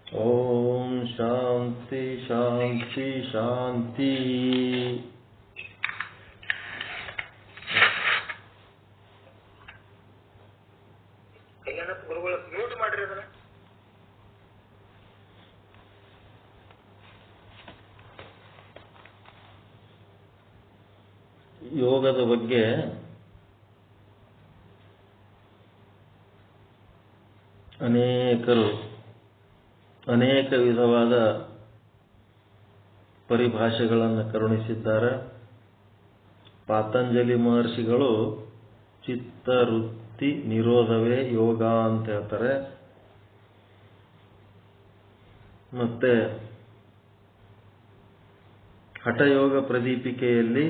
ಓಂ ಶಾಂತಿ ಶಾಂತಿ ಶಾಂತಿ. ಗುರುಗಳು ಮ್ಯೂಟ್ ಮಾಡ್ರಿ ಅದನ್ನ. ಯೋಗದ ಬಗ್ಗೆ ಅನೇಕರು ಅನೇಕ ವಿಧವಾದ ಪರಿಭಾಷೆಗಳನ್ನು ಕರುಣಿಸಿದ್ದಾರೆ. ಪಾತಂಜಲಿ ಮಹರ್ಷಿಗಳು ಚಿತ್ತವೃತ್ತಿ ನಿರೋಧವೇ ಯೋಗ ಅಂತ ಹೇಳ್ತಾರೆ. ಮತ್ತೆ ಹಠಯೋಗ ಪ್ರದೀಪಿಕೆಯಲ್ಲಿ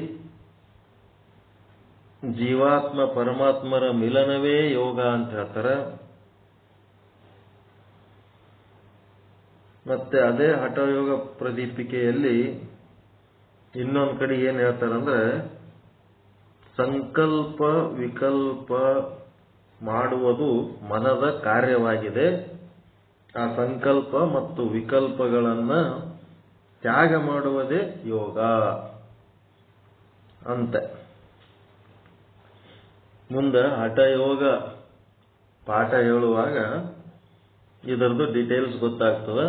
ಜೀವಾತ್ಮ ಪರಮಾತ್ಮರ ಮಿಲನವೇ ಯೋಗ ಅಂತ ಹೇಳ್ತಾರೆ. ಮತ್ತೆ ಅದೇ ಹಠಯೋಗ ಪ್ರದೀಪಿಕೆಯಲ್ಲಿ ಇನ್ನೊಂದು ಕಡೆ ಏನು ಹೇಳ್ತಾರಂದ್ರೆ, ಸಂಕಲ್ಪ ವಿಕಲ್ಪ ಮಾಡುವುದು ಮನದ ಕಾರ್ಯವಾಗಿದೆ. ಆ ಸಂಕಲ್ಪ ಮತ್ತು ವಿಕಲ್ಪಗಳನ್ನು ತ್ಯಾಗ ಮಾಡುವುದೇ ಯೋಗ ಅಂತೆ. ಮುಂದೆ ಹಠಯೋಗ ಪಾಠ ಹೇಳುವಾಗ ಇದರದ್ದು ಡೀಟೇಲ್ಸ್ ಗೊತ್ತಾಗ್ತದೆ.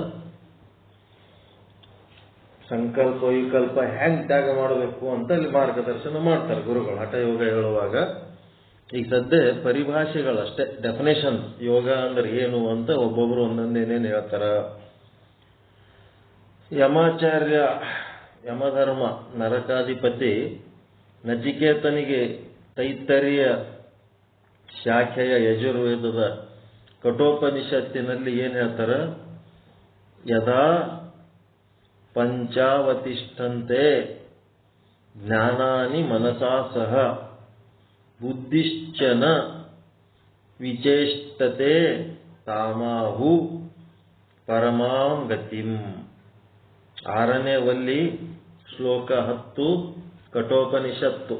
ಸಂಕಲ್ಪ ವಿಕಲ್ಪ ಹೆಂಗ್ ತ್ಯಾಗ ಮಾಡಬೇಕು ಅಂತ ಅಲ್ಲಿ ಮಾರ್ಗದರ್ಶನ ಮಾಡ್ತಾರೆ ಗುರುಗಳು ಹಠಯೋಗ ಹೇಳುವಾಗ. ಈಗ ಸದ್ಯ ಪರಿಭಾಷೆಗಳಷ್ಟೇ, ಡೆಫಿನೇಷನ್ ಯೋಗ ಅಂದ್ರೆ ಏನು ಅಂತ ಒಬ್ಬೊಬ್ರು ಒಂದೊಂದೇನೇನು ಹೇಳ್ತಾರ. ಯಮಾಚಾರ್ಯ ಯಮಧರ್ಮ ನರಕಾಧಿಪತಿ ನಚಿಕೇತನಿಗೆ ತೈತ್ತರೀಯ ಶಾಖೆಯ ಯಜುರ್ವೇದದ ಕಠೋಪನಿಷತ್ತಿನಲ್ಲಿ ಏನು ಹೇಳ್ತಾರ, ಯದಾ ಪಂಚಾವತಿಷ್ಠಂತೆ ಜ್ಞಾನಾನಿ ಮನಸಾ ಸಹ ಬುದ್ಧಿಶ್ಚನ ವಿಚೇಷ್ಟತೆ ತಾಮಾಹು ಪರಮಾಂ ಗತಿಂ. 6ನೇ ವಲ್ಲಿ ಶ್ಲೋಕ 10 ಕಠೋಪನಿಷತ್ತು.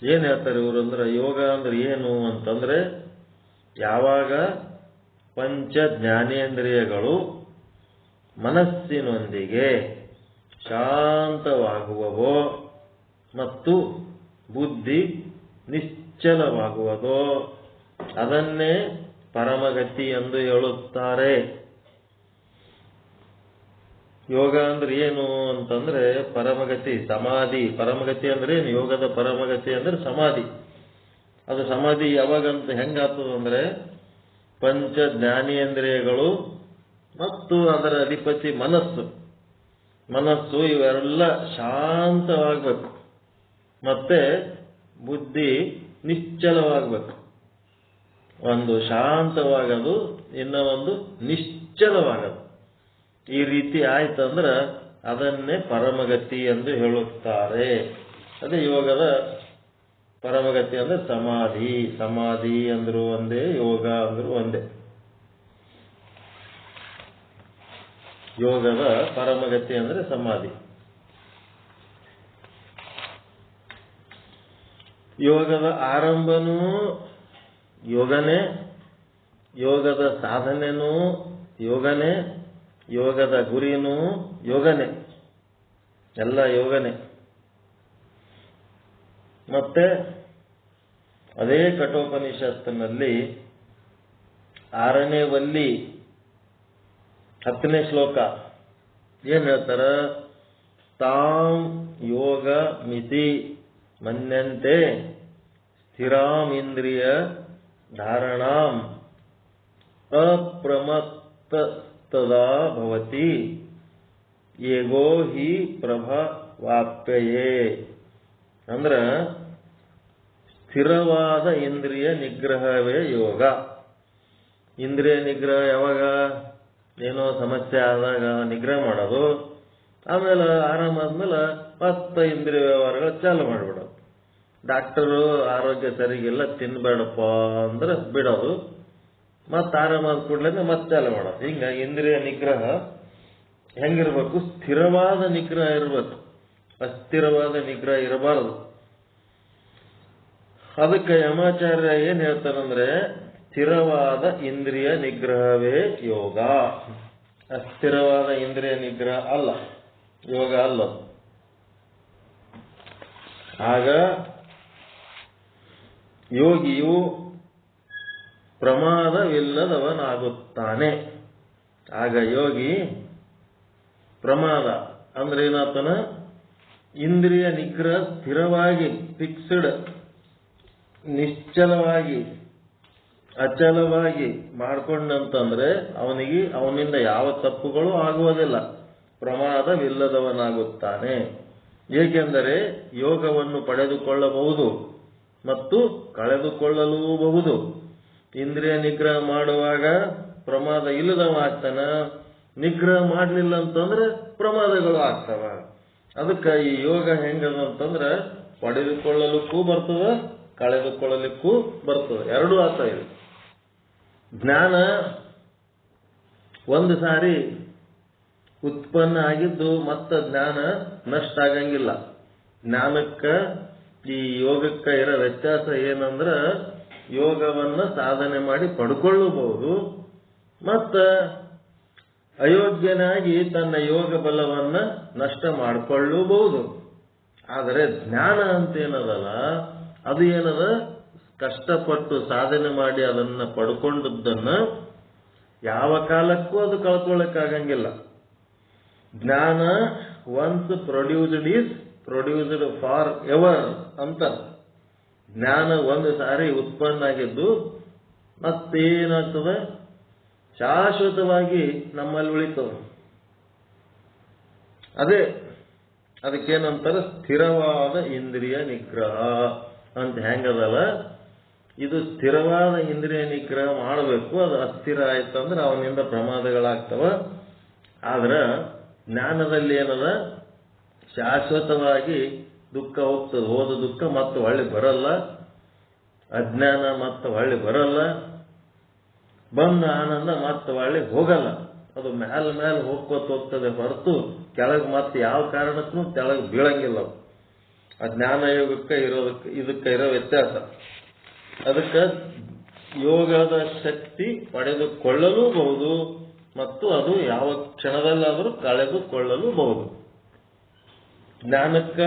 ಏನ್ ಹೇಳ್ತಾರೆ ಇವರು ಅಂದ್ರೆ, ಯೋಗ ಅಂದ್ರೆ ಏನು ಅಂತಂದ್ರೆ, ಯಾವಾಗ ಪಂಚ ಜ್ಞಾನೇಂದ್ರಿಯಗಳು ಮನಸ್ಸಿನೊಂದಿಗೆ ಶಾಂತವಾಗುವವೋ ಮತ್ತು ಬುದ್ಧಿ ನಿಶ್ಚಲವಾಗುವುದೋ ಅದನ್ನೇ ಪರಮಗತಿ ಎಂದು ಹೇಳುತ್ತಾರೆ. ಯೋಗ ಅಂದ್ರೆ ಏನು ಅಂತಂದ್ರೆ ಪರಮಗತಿ, ಸಮಾಧಿ. ಪರಮಗತಿ ಅಂದ್ರೆ ಏನು? ಯೋಗದ ಪರಮಗತಿ ಅಂದ್ರೆ ಸಮಾಧಿ. ಅದು ಸಮಾಧಿ ಯಾವಾಗಂತ ಹೆಂಗಾಗ್ತದಂದ್ರೆ, ಪಂಚ ಜ್ಞಾನೇಂದ್ರಿಯಗಳು ಮತ್ತು ಅದರ ಅಧಿಪತಿ ಮನಸ್ಸು ಇವೆಲ್ಲ ಶಾಂತವಾಗಬೇಕು. ಮತ್ತೆ ಬುದ್ಧಿ ನಿಶ್ಚಲವಾಗಬೇಕು. ಒಂದು ಶಾಂತವಾಗದು, ಇನ್ನೂ ಒಂದು ನಿಶ್ಚಲವಾಗದು. ಈ ರೀತಿ ಆಯ್ತಂದ್ರೆ ಅದನ್ನೇ ಪರಮಗತಿ ಎಂದು ಹೇಳುತ್ತಾರೆ. ಅದೇ ಯೋಗದ ಪರಮಗತಿ ಅಂದ್ರೆ ಸಮಾಧಿ. ಸಮಾಧಿ ಅಂದ್ರು ಒಂದೇ, ಯೋಗ ಅಂದ್ರು ಒಂದೇ. ಯೋಗದ ಪರಮಗತಿ ಅಂದ್ರೆ ಸಮಾಧಿ. ಯೋಗದ ಆರಂಭನೂ ಯೋಗನೇ, ಯೋಗದ ಸಾಧನೆನೂ ಯೋಗನೇ, ಯೋಗದ ಗುರಿನೂ ಯೋಗನೇ, ಎಲ್ಲ ಯೋಗನೇ. ಮತ್ತೆ ಅದೇ ಕಠೋಪನಿಷತ್ತಿನಲ್ಲಿ 6ನೇ ವಲ್ಲಿ 10ನೇ ಶ್ಲೋಕ ಏನ್ ಹೇಳ್ತಾರ, ತಾಂ ಯೋಗ ಮಿತಿ ಮನ್ಯಂತೆ ಸ್ಥಿರಾಮಿಂದ್ರಿಯ ಧಾರಣಾಂ ಅಪ್ರಮತ್ತತದಾ ಭವತಿ ಏಗೋ ಹಿ ಪ್ರಭವಾಪ್ಯಯೇ. ಅಂದ್ರ ಸ್ಥಿರವಾದ ಇಂದ್ರಿಯ ನಿಗ್ರಹವೇ ಯೋಗ. ಇಂದ್ರಿಯ ನಿಗ್ರಹ ಯಾವಾಗ? ಏನೋ ಸಮಸ್ಯೆ ಆದಾಗ ನಿಗ್ರಹ ಮಾಡೋದು, ಆಮೇಲೆ ಆರಾಮಾದ್ಮೇಲೆ ಮತ್ತೆ ಇಂದ್ರಿಯ ವ್ಯವಹಾರಗಳು ಚಾಲು ಮಾಡಿಬಿಡೋದು. ಡಾಕ್ಟರು ಆರೋಗ್ಯ ಸರಿಗಿಲ್ಲ ತಿನ್ಬೇಡಪ್ಪ ಅಂದ್ರೆ ಬಿಡೋದು, ಮತ್ತೆ ಆರಾಮಾದ ಕೂಡಲೇ ಮತ್ತೆ ಚಾಲು ಮಾಡೋದು. ಹಿಂಗಾಗಿ ಇಂದ್ರಿಯ ನಿಗ್ರಹ ಹೆಂಗಿರ್ಬೇಕು? ಸ್ಥಿರವಾದ ನಿಗ್ರಹ ಇರಬೇಕು, ಅಸ್ಥಿರವಾದ ನಿಗ್ರಹ ಇರಬಾರದು. ಅದಕ್ಕೆ ಯಮಾಚಾರ್ಯ ಏನ್ ಹೇಳ್ತಾರಂದ್ರೆ, ಸ್ಥಿರವಾದ ಇಂದ್ರಿಯ ನಿಗ್ರಹವೇ ಯೋಗ. ಅಸ್ಥಿರವಾದ ಇಂದ್ರಿಯ ನಿಗ್ರಹ ಅಲ್ಲ, ಯೋಗ ಅಲ್ಲ. ಆಗ ಯೋಗಿಯು ಪ್ರಮಾದವಿಲ್ಲದವನಾಗುತ್ತಾನೆ. ಆಗ ಯೋಗಿ ಪ್ರಮಾದ ಅಂದ್ರೆ ಏನಾತನ, ಇಂದ್ರಿಯ ನಿಗ್ರಹ ಸ್ಥಿರವಾಗಿ ಫಿಕ್ಸ್ಡ್, ನಿಶ್ಚಲವಾಗಿ ಅಚಲವಾಗಿ ಮಾಡ್ಕೊಂಡಂತಂದ್ರೆ ಅವನಿಂದ ಯಾವ ತಪ್ಪುಗಳು ಆಗುವುದಿಲ್ಲ, ಪ್ರಮಾದವಿಲ್ಲದವನಾಗುತ್ತಾನೆ. ಏಕೆಂದರೆ ಯೋಗವನ್ನು ಪಡೆದುಕೊಳ್ಳಬಹುದು ಮತ್ತು ಕಳೆದುಕೊಳ್ಳಲೂಬಹುದು. ಇಂದ್ರಿಯ ನಿಗ್ರಹ ಮಾಡುವಾಗ ಪ್ರಮಾದ ಇಲ್ಲದವ ಆಗ್ತಾನ, ನಿಗ್ರಹ ಮಾಡಲಿಲ್ಲ ಅಂತಂದ್ರೆ ಪ್ರಮಾದಗಳು ಆಗ್ತಾವ. ಅದಕ್ಕೆ ಈ ಯೋಗ ಹೆಂಗದಂತಂದ್ರೆ ಪಡೆದುಕೊಳ್ಳಲಿಕ್ಕೂ ಬರ್ತದ, ಕಳೆದುಕೊಳ್ಳಲಿಕ್ಕೂ ಬರ್ತದೆ, ಎರಡೂ ಆಗ್ತಾ ಇದೆ. ಜ್ಞಾನ ಒಂದು ಸಾರಿ ಉತ್ಪನ್ನ ಆಗಿದ್ದು ಮತ್ತ ಜ್ಞಾನ ನಷ್ಟ ಆಗಂಗಿಲ್ಲ. ಜ್ಞಾನಕ್ಕ ಈ ಯೋಗಕ್ಕ ಇರೋ ವ್ಯತ್ಯಾಸ ಏನಂದ್ರ, ಯೋಗವನ್ನ ಸಾಧನೆ ಮಾಡಿ ಪಡ್ಕೊಳ್ಳಬಹುದು, ಮತ್ತ ಅಯೋಗ್ಯನಾಗಿ ತನ್ನ ಯೋಗ ಬಲವನ್ನ ನಷ್ಟ ಮಾಡಿಕೊಳ್ಳಬಹುದು. ಆದರೆ ಜ್ಞಾನ ಅಂತೇನದಲ್ಲ, ಅದು ಏನದ, ಕಷ್ಟಪಟ್ಟು ಸಾಧನೆ ಮಾಡಿ ಅದನ್ನ ಪಡ್ಕೊಂಡದ್ದನ್ನ ಯಾವ ಕಾಲಕ್ಕೂ ಅದು ಕಳ್ಕೊಳ್ಳಕ್ಕಾಗಂಗಿಲ್ಲ. ಜ್ಞಾನ once produced is produced for ever ಅಂತ. ಜ್ಞಾನ ಒಂದು ಸಾರಿ ಉತ್ಪನ್ನ ಆಗಿದ್ದು ಮತ್ತೇನಾಗ್ತದೆ, ಶಾಶ್ವತವಾಗಿ ನಮ್ಮಲ್ಲಿ ಉಳಿತದೆ. ಅದಕ್ಕೇನಂತಾರೆ, ಸ್ಥಿರವಾದ ಇಂದ್ರಿಯ ನಿಗ್ರಹ ಅಂತ. ಹೆಂಗದಲ್ಲ, ಇದು ಸ್ಥಿರವಾದ ಇಂದ್ರಿಯ ನಿಗ್ರಹ ಮಾಡಬೇಕು. ಅದು ಅಸ್ಥಿರ ಆಯ್ತಂದ್ರೆ ಅವನಿಂದ ಪ್ರಮಾದಗಳಾಗ್ತವ. ಆದ್ರೆ ಜ್ಞಾನದಲ್ಲಿ ಏನದ, ಶಾಶ್ವತವಾಗಿ ದುಃಖ ಹೋಗ್ತದೆ. ಹೋದ ದುಃಖ ಮತ್ತೆ ಹೊಳ್ಳಿ ಬರಲ್ಲ, ಅಜ್ಞಾನ ಮತ್ತೆ ಹೊಳ್ಳಿ ಬರಲ್ಲ, ಬಂದ ಆನಂದ ಮತ್ತೆ ಹೊಳ್ಳಿ ಹೋಗಲ್ಲ. ಅದು ಮೇಲೆ ಹೋಗ್ತದೆ ಹೊರತು ಕೆಳಗೆ ಮತ್ತೆ ಯಾವ ಕಾರಣಕ್ಕೂ ಕೆಳಗೆ ಬೀಳಂಗಿಲ್ಲ. ಆ ಜ್ಞಾನ ಯೋಗಕ್ಕೆ ಇದಕ್ಕೆ ಇರೋ ವ್ಯತ್ಯಾಸ. ಅದಕ್ಕೆ ಯೋಗದ ಶಕ್ತಿ ಪಡೆದುಕೊಳ್ಳಲೂಬಹುದು ಮತ್ತು ಅದು ಯಾವ ಕ್ಷಣದಲ್ಲಾದರೂ ಕಳೆದುಕೊಳ್ಳಲೂಬಹುದು. ಜ್ಞಾನಕ್ಕ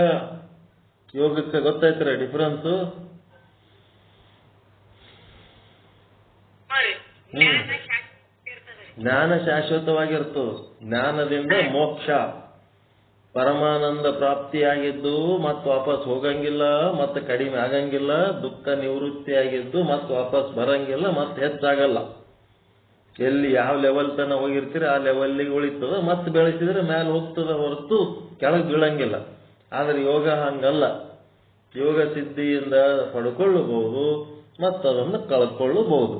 ಯೋಗಕ್ಕೆ ಗೊತ್ತಾಯ್ತಾರೆ ಡಿಫರೆನ್ಸ್? ಜ್ಞಾನ ಶಾಶ್ವತವಾಗಿರ್ತದೆ. ಜ್ಞಾನದಿಂದ ಮೋಕ್ಷ, ಪರಮಾನಂದ ಪ್ರಾಪ್ತಿಯಾಗಿದ್ದು ಮತ್ತೆ ವಾಪಸ್ ಹೋಗಂಗಿಲ್ಲ, ಮತ್ತೆ ಕಡಿಮೆ ಆಗಂಗಿಲ್ಲ. ದುಃಖ ನಿವೃತ್ತಿಯಾಗಿದ್ದು ಮತ್ತೆ ವಾಪಸ್ ಬರಂಗಿಲ್ಲ, ಮತ್ತೆ ಹೆಚ್ಚಾಗಲ್ಲ. ಎಲ್ಲಿ ಯಾವ ಲೆವೆಲ್ ತನ ಹೋಗಿರ್ತೀರಿ ಆ ಲೆವೆಲ್ಗೆ ಉಳಿತದ, ಮತ್ತೆ ಬೆಳೆಸಿದ್ರೆ ಮೇಲೆ ಹೋಗ್ತದ ಹೊರತು ಕೆಳಗೆ ಬೀಳಂಗಿಲ್ಲ. ಆದ್ರೆ ಯೋಗ ಹಂಗಲ್ಲ. ಯೋಗ ಸಿದ್ಧಿಯಿಂದ ಪಡ್ಕೊಳ್ಳಬಹುದು ಮತ್ತು ಅದನ್ನು ಕಳ್ಕೊಳ್ಳಬಹುದು.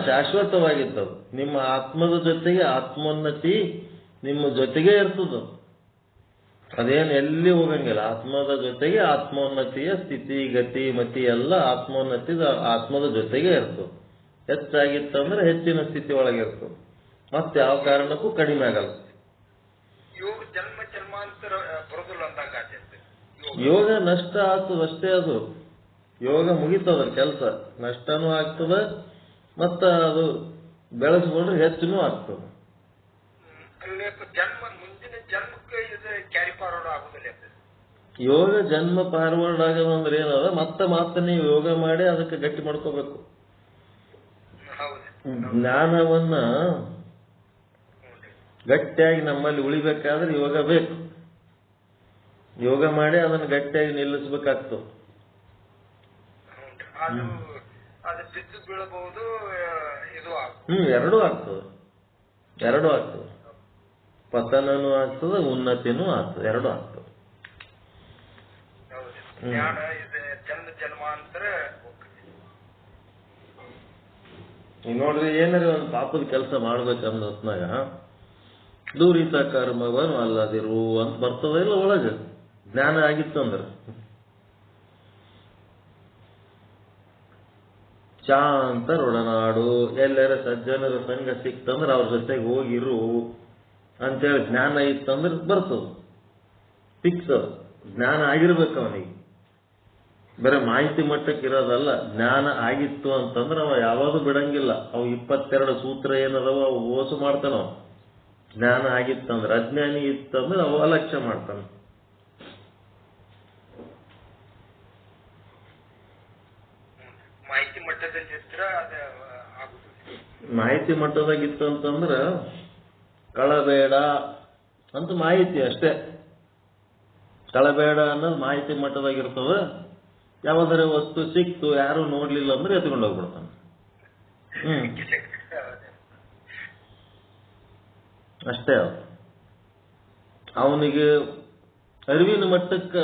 ಶಾಶ್ವತವಾಗಿದ್ದವು. ನಿಮ್ಮ ಆತ್ಮದ ಜೊತೆಗೆ ಆತ್ಮೋನ್ನತಿ ನಿಮ್ಮ ಜೊತೆಗೆ ಇರ್ತದ. ಅದೇನು ಎಲ್ಲಿ ಹೋಗಂಗಿಲ್ಲ. ಆತ್ಮದ ಜೊತೆಗೆ ಆತ್ಮೋನ್ನತಿಯ ಸ್ಥಿತಿ ಗತಿ ಮತಿ ಎಲ್ಲ ಆತ್ಮದ ಜೊತೆಗೆ ಇರ್ತದೆ. ಹೆಚ್ಚಾಗಿತ್ತಂದ್ರೆ ಹೆಚ್ಚಿನ ಸ್ಥಿತಿ ಒಳಗಿರ್ತದೆ, ಮತ್ತೆ ಯಾವ ಕಾರಣಕ್ಕೂ ಕಡಿಮೆ ಆಗಲ್ಲ. ಯೋಗ ನಷ್ಟ ಆಗ್ತದಷ್ಟೇ. ಅದು ಯೋಗ ಮುಗಿತದ ಕೆಲಸ, ನಷ್ಟನೂ ಆಗ್ತದ ಮತ್ತ ಅದು ಬೆಳೆಸ್ಕೊಂಡ್ರೆ ಹೆಚ್ಚಿನೂ ಆಗ್ತದೆ. ಯೋಗ ಜನ್ಮ ಫಾರ್ವರ್ಡ್ ಆಗೋದಂದ್ರೆ ಏನದ, ಮತ್ತೆ ನೀವು ಯೋಗ ಮಾಡಿ ಅದಕ್ಕೆ ಗಟ್ಟಿ ಮಾಡ್ಕೋಬೇಕು. ಜ್ಞಾನವನ್ನ ಗಟ್ಟಿಯಾಗಿ ನಮ್ಮಲ್ಲಿ ಉಳಿಬೇಕಾದ್ರೆ ಯೋಗ ಬೇಕು. ಯೋಗ ಮಾಡಿ ಅದನ್ನು ಗಟ್ಟಿಯಾಗಿ ನಿಲ್ಲಿಸಬೇಕಾಗ್ತದೆ. ಎರಡೂ ಆಗ್ತದೆ. ಪತನನೂ ಆಗ್ತದೆ, ಉನ್ನತಿನೂ ಆಗ್ತದೆ, ಎರಡೂ ಆಗ್ತದೆ. ಈಗ ನೋಡ್ರಿ, ಏನಾರ ಒಂದು ಪಾಪದ ಕೆಲಸ ಮಾಡ್ಬೇಕಂದ ಹೊತ್ನಾಗ ದೂರಿತ ಕರ್ಮವನ್ನು ಅಲ್ಲದಿರು ಅಂತ ಬರ್ತದ ಇಲ್ಲ ಒಳಗೆ. ಜ್ಞಾನ ಆಗಿತ್ತಂದ್ರೆ ಶಾಂತ ರೊಡನಾಡು, ಎಲ್ಲರ ಸಜ್ಜನರ ಸಂಘ ಸಿಕ್ತಂದ್ರೆ ಅವ್ರ ಜೊತೆಗೆ ಹೋಗಿರು ಅಂತೇಳಿ ಜ್ಞಾನ ಇತ್ತಂದ್ರೆ ಬರ್ತದ. ಫಿಕ್ಸ್ ಜ್ಞಾನ ಆಗಿರ್ಬೇಕು ಅವನಿಗೆ. ಬೇರೆ ಮಾಹಿತಿ ಮಟ್ಟಕ್ಕೆ ಇರೋದಲ್ಲ. ಜ್ಞಾನ ಆಗಿತ್ತು ಅಂತಂದ್ರೆ ಅವ ಯಾವಾಗೂ ಬಿಡಂಗಿಲ್ಲ. ಅವು 22 ಸೂತ್ರ ಏನದವ ಅವು ಓಸು ಮಾಡ್ತಾನವ. ಜ್ಞಾನ ಆಗಿತ್ತಂದ್ರೆ, ಅಜ್ಞಾನಿ ಇತ್ತಂದ್ರೆ ಅವ ಅಲಕ್ಷ್ಯ ಮಾಡ್ತಾನೆ. ಮಾಹಿತಿ ಮಟ್ಟದಾಗಿತ್ತು ಅಂತಂದ್ರ ಕಳಬೇಡ ಅಂತ ಮಾಹಿತಿ ಅಷ್ಟೇ. ಕಳಬೇಡ ಅನ್ನೋದು ಮಾಹಿತಿ ಮಟ್ಟದಾಗಿರ್ತದ. ಯಾವ್ದಾರ ವಸ್ತು ಸಿಕ್ತು ಯಾರು ನೋಡ್ಲಿಲ್ಲ ಅಂದ್ರೆ ಎತ್ಕೊಂಡು ಹೋಗ್ಬಿಡ್ತಾನೆ. ಅಷ್ಟೇ. ಅವನಿಗೆ ಅರಿವಿನ ಮಟ್ಟಕ್ಕೆ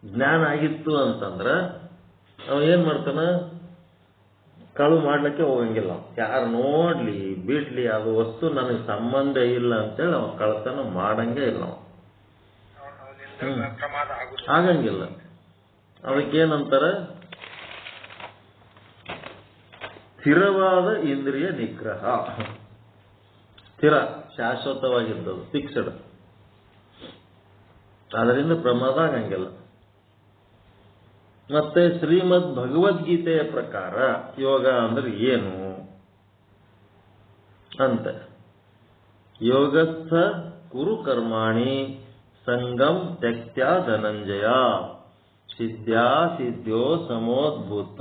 ಜ್ಞಾನ ಆಗಿತ್ತು ಅಂತಂದ್ರ ಅವ ಏನ್ ಮಾಡ್ತಾನ, ಕಳು ಮಾಡ್ಲಿಕ್ಕೆ ಹೋಗಂಗಿಲ್ಲ. ಯಾರು ನೋಡ್ಲಿ ಬಿಡ್ಲಿ ಅದು ವಸ್ತು ನನಗೆ ಸಂಬಂಧ ಇಲ್ಲ ಅಂತೇಳಿ ಅವ ಕಳತನ ಮಾಡಂಗೇ ಇಲ್ಲ. ಆಗಂಗಿಲ್ಲ. ಅದಕ್ಕೇನಂತಾರ, ಸ್ಥಿರವಾದ ಇಂದ್ರಿಯ ನಿಗ್ರಹ. ಸ್ಥಿರ, ಶಾಶ್ವತವಾಗಿದ್ದದು, ಫಿಕ್ಸ್ಡ್. ಅದರಿಂದ ಪ್ರಮಾದ ಆಗಂಗಿಲ್ಲ. ಮತ್ತೆ ಶ್ರೀಮದ್ ಭಗವದ್ಗೀತೆಯ ಪ್ರಕಾರ ಯೋಗ ಅಂದ್ರೆ ಏನು ಅಂತ, ಯೋಗಸ್ಥ ಕುರು ಕರ್ಮಾಣಿ ಸಂಗಂ ತ್ಯಕ್ತ್ಯ ಧನಂಜಯ ಸಿದ್ಧ್ಯಾ ಸಿದ್ಧೋ ಸಮೋದ್ಭೂತ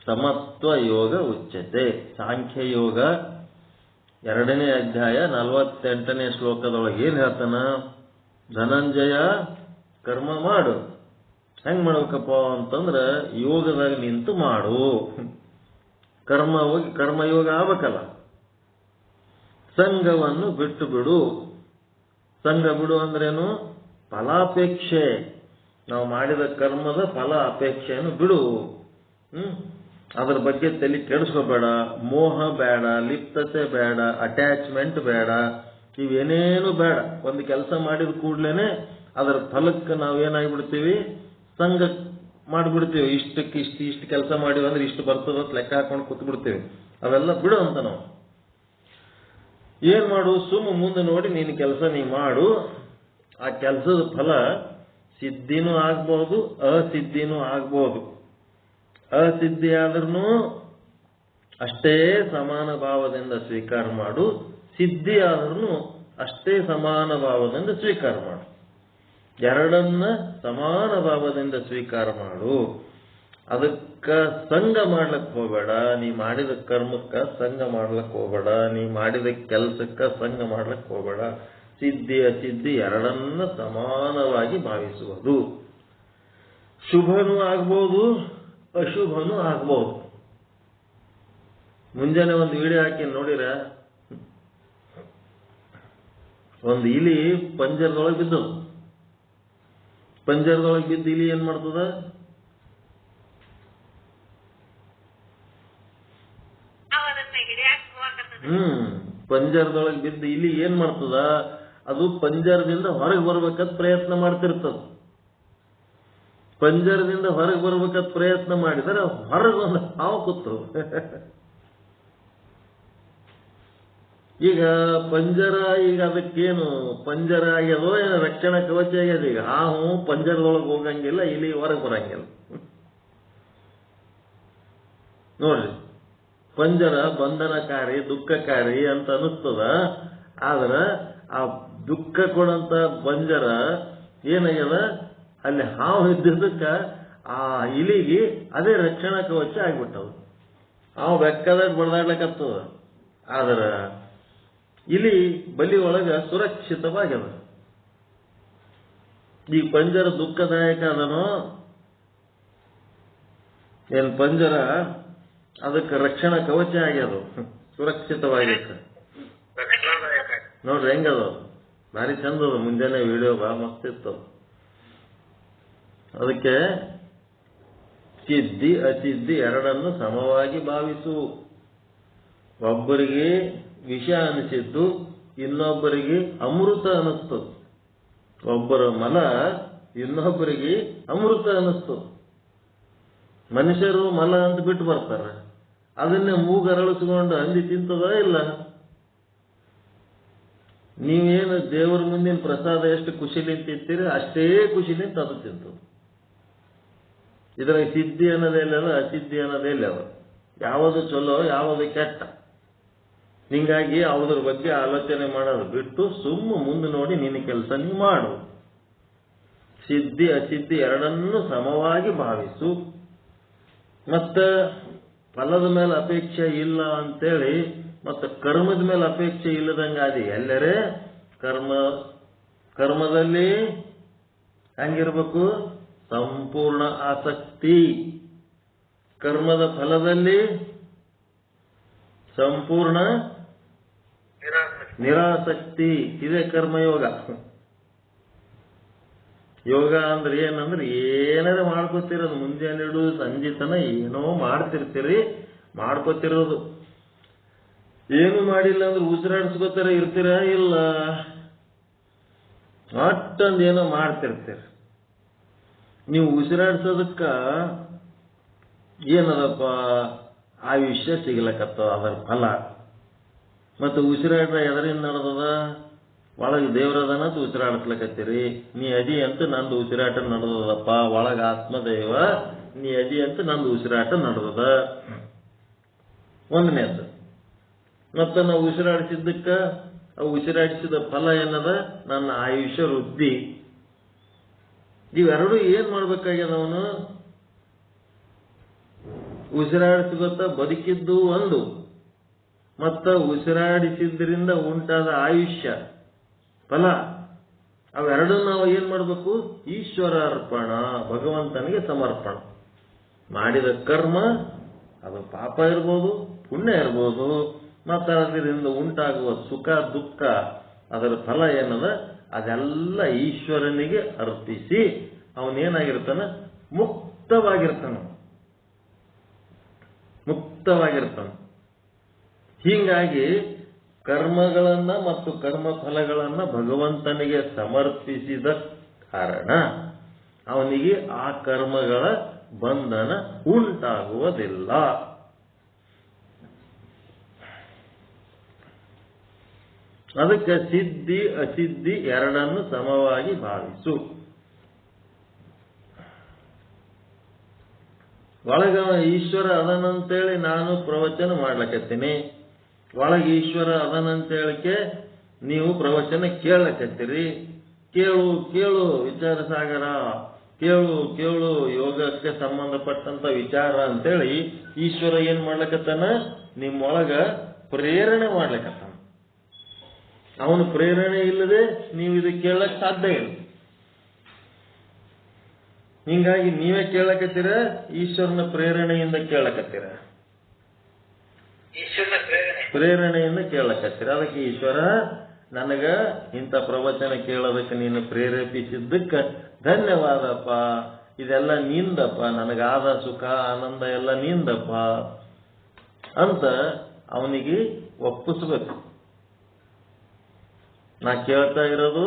ಸಮತ್ವ ಯೋಗ ಉಚ್ಯತೆ. ಸಾಂಖ್ಯ ಯೋಗ 2ನೇ ಅಧ್ಯಾಯ 48ನೇ ಶ್ಲೋಕದೊಳಗೆ ಏನ್ ಹೇಳ್ತಾನ, ಧನಂಜಯ ಕರ್ಮ ಮಾಡು. ಹೆಂಗ್ ಮಾಡ್ಬೇಕಪ್ಪ ಅಂತಂದ್ರ ಯೋಗದಾಗ ನಿಂತು ಮಾಡು. ಕರ್ಮಯೋಗ ಆಗ್ಬೇಕಲ್ಲ. ಸಂಘವನ್ನು ಬಿಟ್ಟು ಬಿಡು. ಸಂಘ ಬಿಡು ಅಂದ್ರೇನು, ಫಲಾಪೇಕ್ಷೆ. ನಾವು ಮಾಡಿದ ಕರ್ಮದ ಫಲ ಅಪೇಕ್ಷೆಯನ್ನು ಬಿಡು. ಅದ್ರ ಬಗ್ಗೆ ತಲೆ ಕೆಡಿಸ್ಕೋಬೇಡ. ಮೋಹ ಬೇಡ, ಲಿಪ್ತತೆ ಬೇಡ, ಅಟ್ಯಾಚ್ಮೆಂಟ್ ಬೇಡ, ಇವೇನೇನು ಬೇಡ. ಒಂದು ಕೆಲಸ ಮಾಡಿದ ಕೂಡ್ಲೇನೆ ಅದರ ಫಲಕ್ಕೆ ನಾವೇನಾಗ್ಬಿಡ್ತೀವಿ, ಸಂಘ ಮಾಡಿಬಿಡ್ತೀವಿ. ಇಷ್ಟಕ್ಕೆ ಇಷ್ಟು ಕೆಲಸ ಮಾಡಿವಿ ಅಂದ್ರೆ ಇಷ್ಟು ಬರ್ತದ ಲೆಕ್ಕ ಹಾಕೊಂಡು ಕೂತ್ ಬಿಡ್ತೀವಿ. ಅವೆಲ್ಲ ಬಿಡು ಅಂತ ನಾವು ಏನ್ ಮಾಡು, ಮುಂದೆ ನೋಡಿ ನೀನು ಕೆಲಸ ನೀ ಮಾಡು. ಆ ಕೆಲಸದ ಫಲ ಸಿದ್ಧಿನೂ ಆಗ್ಬಹುದು, ಅಸಿದ್ಧಿನೂ ಆಗ್ಬಹುದು. ಅಸಿದ್ಧಿ ಆದ್ರೂ ಅಷ್ಟೇ ಸಮಾನ ಭಾವದಿಂದ ಸ್ವೀಕಾರ ಮಾಡು, ಸಿದ್ಧಿ ಆದ್ರೂ ಅಷ್ಟೇ ಸಮಾನ ಭಾವದಿಂದ ಸ್ವೀಕಾರ ಮಾಡು. ಎರಡನ್ನ ಸಮಾನ ಭಾವದಿಂದ ಸ್ವೀಕಾರ ಮಾಡು. ಅದಕ್ಕ ಸಂಘ ಮಾಡ್ಲಕ್ ಹೋಗಬೇಡ. ನೀ ಮಾಡಿದ ಕರ್ಮಕ್ಕ ಸಂಘ ಮಾಡ್ಲಕ್ ಹೋಗಬೇಡ. ನೀ ಮಾಡಿದ ಕೆಲಸಕ್ಕ ಸಂಘ ಮಾಡ್ಲಕ್ ಹೋಗಬೇಡ. ಸಿದ್ಧಿ ಅಸಿದ್ಧಿ ಎರಡನ್ನ ಸಮಾನವಾಗಿ ಭಾವಿಸುವುದು. ಶುಭನೂ ಆಗ್ಬೋದು, ಅಶುಭನೂ ಆಗ್ಬೋದು. ಮುಂಜಾನೆ ಒಂದು ವಿಡಿಯೋ ಹಾಕಿ ನೋಡಿರ, ಒಂದು ಇಲಿ ಪಂಜರದೊಳಗೆ ಬಿದ್ದದು. ಪಂಜರದೊಳಗೆ ಬಿದ್ದು ಇಲಿ ಏನ್ ಮಾಡ್ತದ, ಪಂಜರದೊಳಗೆ ಬಿದ್ದು ಇಲಿ ಏನ್ ಮಾಡ್ತದ, ಅದು ಪಂಜರದಿಂದ ಹೊರಗೆ ಬರ್ಬೇಕಂತ ಪ್ರಯತ್ನ ಮಾಡ್ತಿರ್ತದ. ಪಂಜರದಿಂದ ಹೊರಗೆ ಬರ್ಬೇಕಂತ ಪ್ರಯತ್ನ ಮಾಡಿದರೆ ಹೊರಗೆ ಒಂದು ಹಾವು ಕೂತು. ಈಗ ಪಂಜರ, ಈಗ ಅದಕ್ಕೇನು ಪಂಜರ ಆಗ್ಯದೋ ಏನೋ ರಕ್ಷಣಾ ಕವಚ ಆಗ್ಯದ. ಈಗ ಹಾವು ಪಂಜರದೊಳಗೆ ಹೋಗಂಗಿಲ್ಲ, ಇಲಿ ಹೊರಗೆ ಬರಂಗಿಲ್ಲ. ನೋಡ್ರಿ, ಪಂಜರ ಬಂಧನಕಾರಿ ದುಃಖಕಾರಿ ಅಂತ ಅನಿಸ್ತದ. ಆದ್ರ ಆ ದುಃಖ ಕೊಡಂತ ಪಂಜರ ಏನಾಗ್ಯದ, ಅಲ್ಲಿ ಹಾವು ಇದ್ದಿದ್ದಕ್ಕ ಆ ಇಲಿಗೆ ಅದೇ ರಕ್ಷಣಾ ಕವಚ ಆಗ್ಬಿಟ್ಟವು. ಹಾವು ಬೆಕ್ಕದಾಗ ಬಡದಾಡ್ಲಕ್ಕತ್ತದ. ಆದ್ರ ಇಲಿ ಬಲಿ ಒಳಗ ಸುರಕ್ಷಿತವಾಗ್ಯದ. ಈ ಪಂಜರ ದುಃಖದಾಯಕ ಅದನೋ ಏನ್ ಪಂಜರ ಅದಕ್ಕೆ ರಕ್ಷಣಾ ಕವಚ ಆಗ್ಯದು, ಸುರಕ್ಷಿತವಾಗಿತ್ತ. ನೋಡ್ರಿ ಹೆಂಗದ, ಭಾರಿ ಚಂದದ. ಮುಂಜಾನೆ ವಿಡಿಯೋ ಬಹಳ ಮಸ್ತ್ ಇತ್ತು. ಅದಕ್ಕೆ ಸಿದ್ಧಿ ಅಸಿದ್ಧಿ ಎರಡನ್ನು ಸಮವಾಗಿ ಭಾವಿಸು. ಒಬ್ಬರಿಗೆ ವಿಷ ಅನಿಸಿದ್ದು ಇನ್ನೊಬ್ಬರಿಗೆ ಅಮೃತ ಅನಿಸ್ತು. ಒಬ್ಬರ ಮಲ ಇನ್ನೊಬ್ಬರಿಗೆ ಅಮೃತ ಅನಿಸ್ತು. ಮನುಷ್ಯರು ಮಲ ಅಂತ ಬಿಟ್ಟು ಬರ್ತಾರೆ, ಅದನ್ನೇ ಮೂಗರಳಿಸ್ಕೊಂಡು ಹಂದಿ ತಿಂತದ ಇಲ್ಲ. ನೀವೇನು ದೇವರ ಮುಂದಿನ ಪ್ರಸಾದ ಎಷ್ಟು ಖುಷಿಲಿಂದ ತಿಂತೀರಿ ಅಷ್ಟೇ ಖುಷಿಲಿಂದ ಅದು ತಿಂತದ. ಇದರ ಸಿದ್ಧಿ ಅನ್ನೋದೇ ಇಲ್ಲದ, ಅಸಿದ್ಧಿ ಅನ್ನೋದೇ ಇಲ್ಲದ. ಯಾವುದು ಚಲೋ ಯಾವುದು ಕೆಟ್ಟ, ಹಿಂಗಾಗಿ ಯಾವುದ್ರ ಬಗ್ಗೆ ಆಲೋಚನೆ ಮಾಡೋದು ಬಿಟ್ಟು ಮುಂದೆ ನೋಡಿ ನಿನ್ನ ಕೆಲಸ ನೀ ಮಾಡು. ಸಿದ್ಧಿ ಅಸಿದ್ಧಿ ಎರಡನ್ನೂ ಸಮವಾಗಿ ಭಾವಿಸು. ಮತ್ತ ಫಲದ ಮೇಲೆ ಅಪೇಕ್ಷೆ ಇಲ್ಲ ಅಂತೇಳಿ ಮತ್ತು ಕರ್ಮದ ಮೇಲೆ ಅಪೇಕ್ಷೆ ಇಲ್ಲದಂಗಾದಿ ಎಲ್ಲರೇ ಕರ್ಮದಲ್ಲಿ ಹೆಂಗಿರ್ಬೇಕು? ಸಂಪೂರ್ಣ ಆಸಕ್ತಿ. ಕರ್ಮದ ಫಲದಲ್ಲಿ ಸಂಪೂರ್ಣ ನಿರಾಸಕ್ತಿ. ಇದೇ ಕರ್ಮಯೋಗ. ಯೋಗ ಅಂದ್ರೆ ಏನಂದ್ರೆ ಏನಾರ ಮಾಡ್ಕೋತಿರೋದು, ಮುಂಜಾನೆ ಹಿಡಿದು ಸಂಜೆ ತನ ಏನೋ ಮಾಡ್ತಿರ್ತೀರಿ, ಮಾಡ್ಕೋತಿರೋದು. ಏನು ಮಾಡಿಲ್ಲ ಅಂದ್ರೆ ಉಸಿರಾಡಿಸ್ಕೋತಾರ ಇರ್ತೀರ ಇಲ್ಲ, ಅಷ್ಟೊಂದು ಏನೋ ಮಾಡ್ತಿರ್ತೀರಿ. ನೀವು ಉಸಿರಾಡ್ಸೋದಕ್ಕ ಏನದಪ್ಪ ಆಯುಷ್ಯ ಸಿಗ್ಲಕತ್ತವ, ಅದರ ಫಲ. ಮತ್ತು ಉಸಿರಾಡ್ರ ಎದರಿಂದ ನಡೆದದ? ಒಳಗೆ ದೇವ್ರದನ ಉಸಿರಾಡಿಸ್ಲಕತ್ತೀರಿ. ನೀ ಅದಿ ಅಂತ ನಂದು ಉಸಿರಾಟ ನಡೆದದಪ್ಪ. ಒಳಗ ಆತ್ಮದೇವ ನೀ ಅದಿ ಅಂತ ನಂದು ಉಸಿರಾಟ ನಡೆದದ. ಒಂದನೇದು. ಮತ್ತ ನಾವು ಉಸಿರಾಡಿಸಿದ್ದಕ್ಕ ಉಸಿರಾಡಿಸಿದ ಫಲ ಏನದ? ನನ್ನ ಆಯುಷ್ಯ ವೃದ್ಧಿ. ಇವೆರಡು ಏನ್ ಮಾಡ್ಬೇಕಾಗ್ಯದ? ಅವನು ಉಸಿರಾಡಿಸಿಗೊತ್ತ ಬದುಕಿದ್ದು ಒಂದು, ಮತ್ತ ಉಸಿರಾಡಿಸಿದ್ರಿಂದ ಉಂಟಾದ ಆಯುಷ್ಯ ಫಲ, ಅವೆರಡು ನಾವು ಏನ್ ಮಾಡ್ಬೇಕು? ಈಶ್ವರ ಅರ್ಪಣ, ಭಗವಂತನಿಗೆ ಸಮರ್ಪಣ. ಮಾಡಿದ ಕರ್ಮ ಅದು ಪಾಪ ಇರ್ಬೋದು, ಪುಣ್ಯ ಇರ್ಬೋದು, ಮತ್ತು ಅದರಿಂದ ಉಂಟಾಗುವ ಸುಖ ದುಃಖ ಅದರ ಫಲ ಏನದ ಅದೆಲ್ಲ ಈಶ್ವರನಿಗೆ ಅರ್ಪಿಸಿ ಅವನೇನಾಗಿರ್ತಾನ? ಮುಕ್ತವಾಗಿರ್ತಾನ. ಹೀಗಾಗಿ ಕರ್ಮಗಳನ್ನ ಮತ್ತು ಕರ್ಮ ಫಲಗಳನ್ನ ಭಗವಂತನಿಗೆ ಸಮರ್ಪಿಸಿದ ಕಾರಣ ಅವನಿಗೆ ಆ ಕರ್ಮಗಳ ಬಂಧನ ಉಂಟಾಗುವುದಿಲ್ಲ. ಅದಕ್ಕೆ ಸಿದ್ಧಿ ಅಸಿದ್ಧಿ ಎರಡನ್ನು ಸಮವಾಗಿ ಭಾವಿಸು. ಒಳಗ ಈಶ್ವರ ಅದನಂತೇಳಿ ನಾನು ಪ್ರವಚನ ಮಾಡ್ಲಕತ್ತೀನಿ, ಒಳಗೆ ಈಶ್ವರ ಅದನಂತೇಳಿಕೆ ನೀವು ಪ್ರವಚನ ಕೇಳಕತ್ತೀರಿ. ಕೇಳು ಕೇಳು ವಿಚಾರ ಸಾಗರ, ಕೇಳು ಕೇಳು ಯೋಗಕ್ಕೆ ಸಂಬಂಧಪಟ್ಟಂತ ವಿಚಾರ ಅಂತೇಳಿ ಈಶ್ವರ ಏನ್ ಮಾಡ್ಲಕತ್ತಾನ? ನಿಮ್ಮೊಳಗ ಪ್ರೇರಣೆ ಮಾಡ್ಲಕತ್ತಾನ. ಅವನು ಪ್ರೇರಣೆ ಇಲ್ಲದೆ ನೀವು ಇದು ಕೇಳಕ್ ಸಾಧ್ಯ ಇಲ್ಲ. ಹಿಂಗಾಗಿ ನೀವೇ ಕೇಳಕತ್ತೀರ, ಈಶ್ವರನ ಪ್ರೇರಣೆಯಿಂದ ಕೇಳಕತ್ತೀರ, ಪ್ರೇರಣೆಯಿಂದ ಕೇಳಕತ್ತೀರ. ಅದಕ್ಕೆ ಈಶ್ವರ ನನಗ ಇಂಥ ಪ್ರವಚನ ಕೇಳೋದಕ್ಕೆ ನೀನು ಪ್ರೇರೇಪಿಸಿದ್ದಕ್ಕೆ ಧನ್ಯವಾದಪ್ಪ, ಇದೆಲ್ಲ ನಿಂದಪ್ಪ, ನನಗಾದ ಸುಖ ಆನಂದ ಎಲ್ಲ ನಿಂದಪ್ಪ ಅಂತ ಅವನಿಗೆ ಒಪ್ಪಿಸ್ಬೇಕು. ನಾ ಕೇಳ್ತಾ ಇರೋದು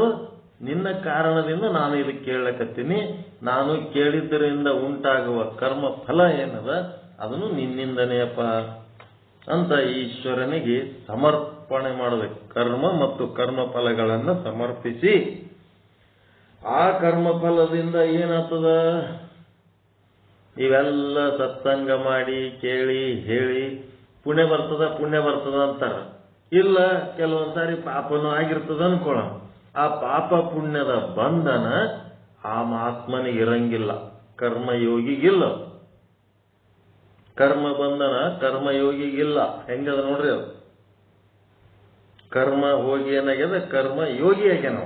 ನಿನ್ನ ಕಾರಣದಿಂದ ನಾನು ಇದು ಕೇಳಕತ್ತೀನಿ, ನಾನು ಕೇಳಿದ್ದರಿಂದ ಉಂಟಾಗುವ ಕರ್ಮ ಫಲ ಏನದ ಅದನ್ನು ನಿನ್ನಿಂದನೆಯಪ್ಪ ಅಂತ ಈಶ್ವರನಿಗೆ ಸಮರ್ಪಣೆ ಮಾಡಬೇಕು. ಕರ್ಮ ಮತ್ತು ಕರ್ಮ ಫಲಗಳನ್ನು ಸಮರ್ಪಿಸಿ ಆ ಕರ್ಮ ಫಲದಿಂದ ಏನಾಗ್ತದ? ಇವೆಲ್ಲ ಸತ್ಸಂಗ ಮಾಡಿ ಕೇಳಿ ಹೇಳಿ ಪುಣ್ಯ ಬರ್ತದ ಅಂತಾರ. ಇಲ್ಲ, ಕೆಲವೊಂದ್ಸಾರಿ ಪಾಪನೂ ಆಗಿರ್ತದ ಅನ್ಕೊಳ್ಳ. ಆ ಪಾಪ ಪುಣ್ಯದ ಬಂಧನ ಆ ಮಹಾತ್ಮನಿಗೆ ಇರಂಗಿಲ್ಲ, ಕರ್ಮಯೋಗಿಗಿಲ್ಲ. ಕರ್ಮ ಬಂಧನ ಕರ್ಮಯೋಗಿಗಿಲ್ಲ. ಹೆಂಗದ ನೋಡ್ರಿ ಅದು. ಕರ್ಮ ಹೋಗಿ ಏನಾಗ್ಯದ? ಕರ್ಮ ಯೋಗಿ ಆಗ್ಯಾನ.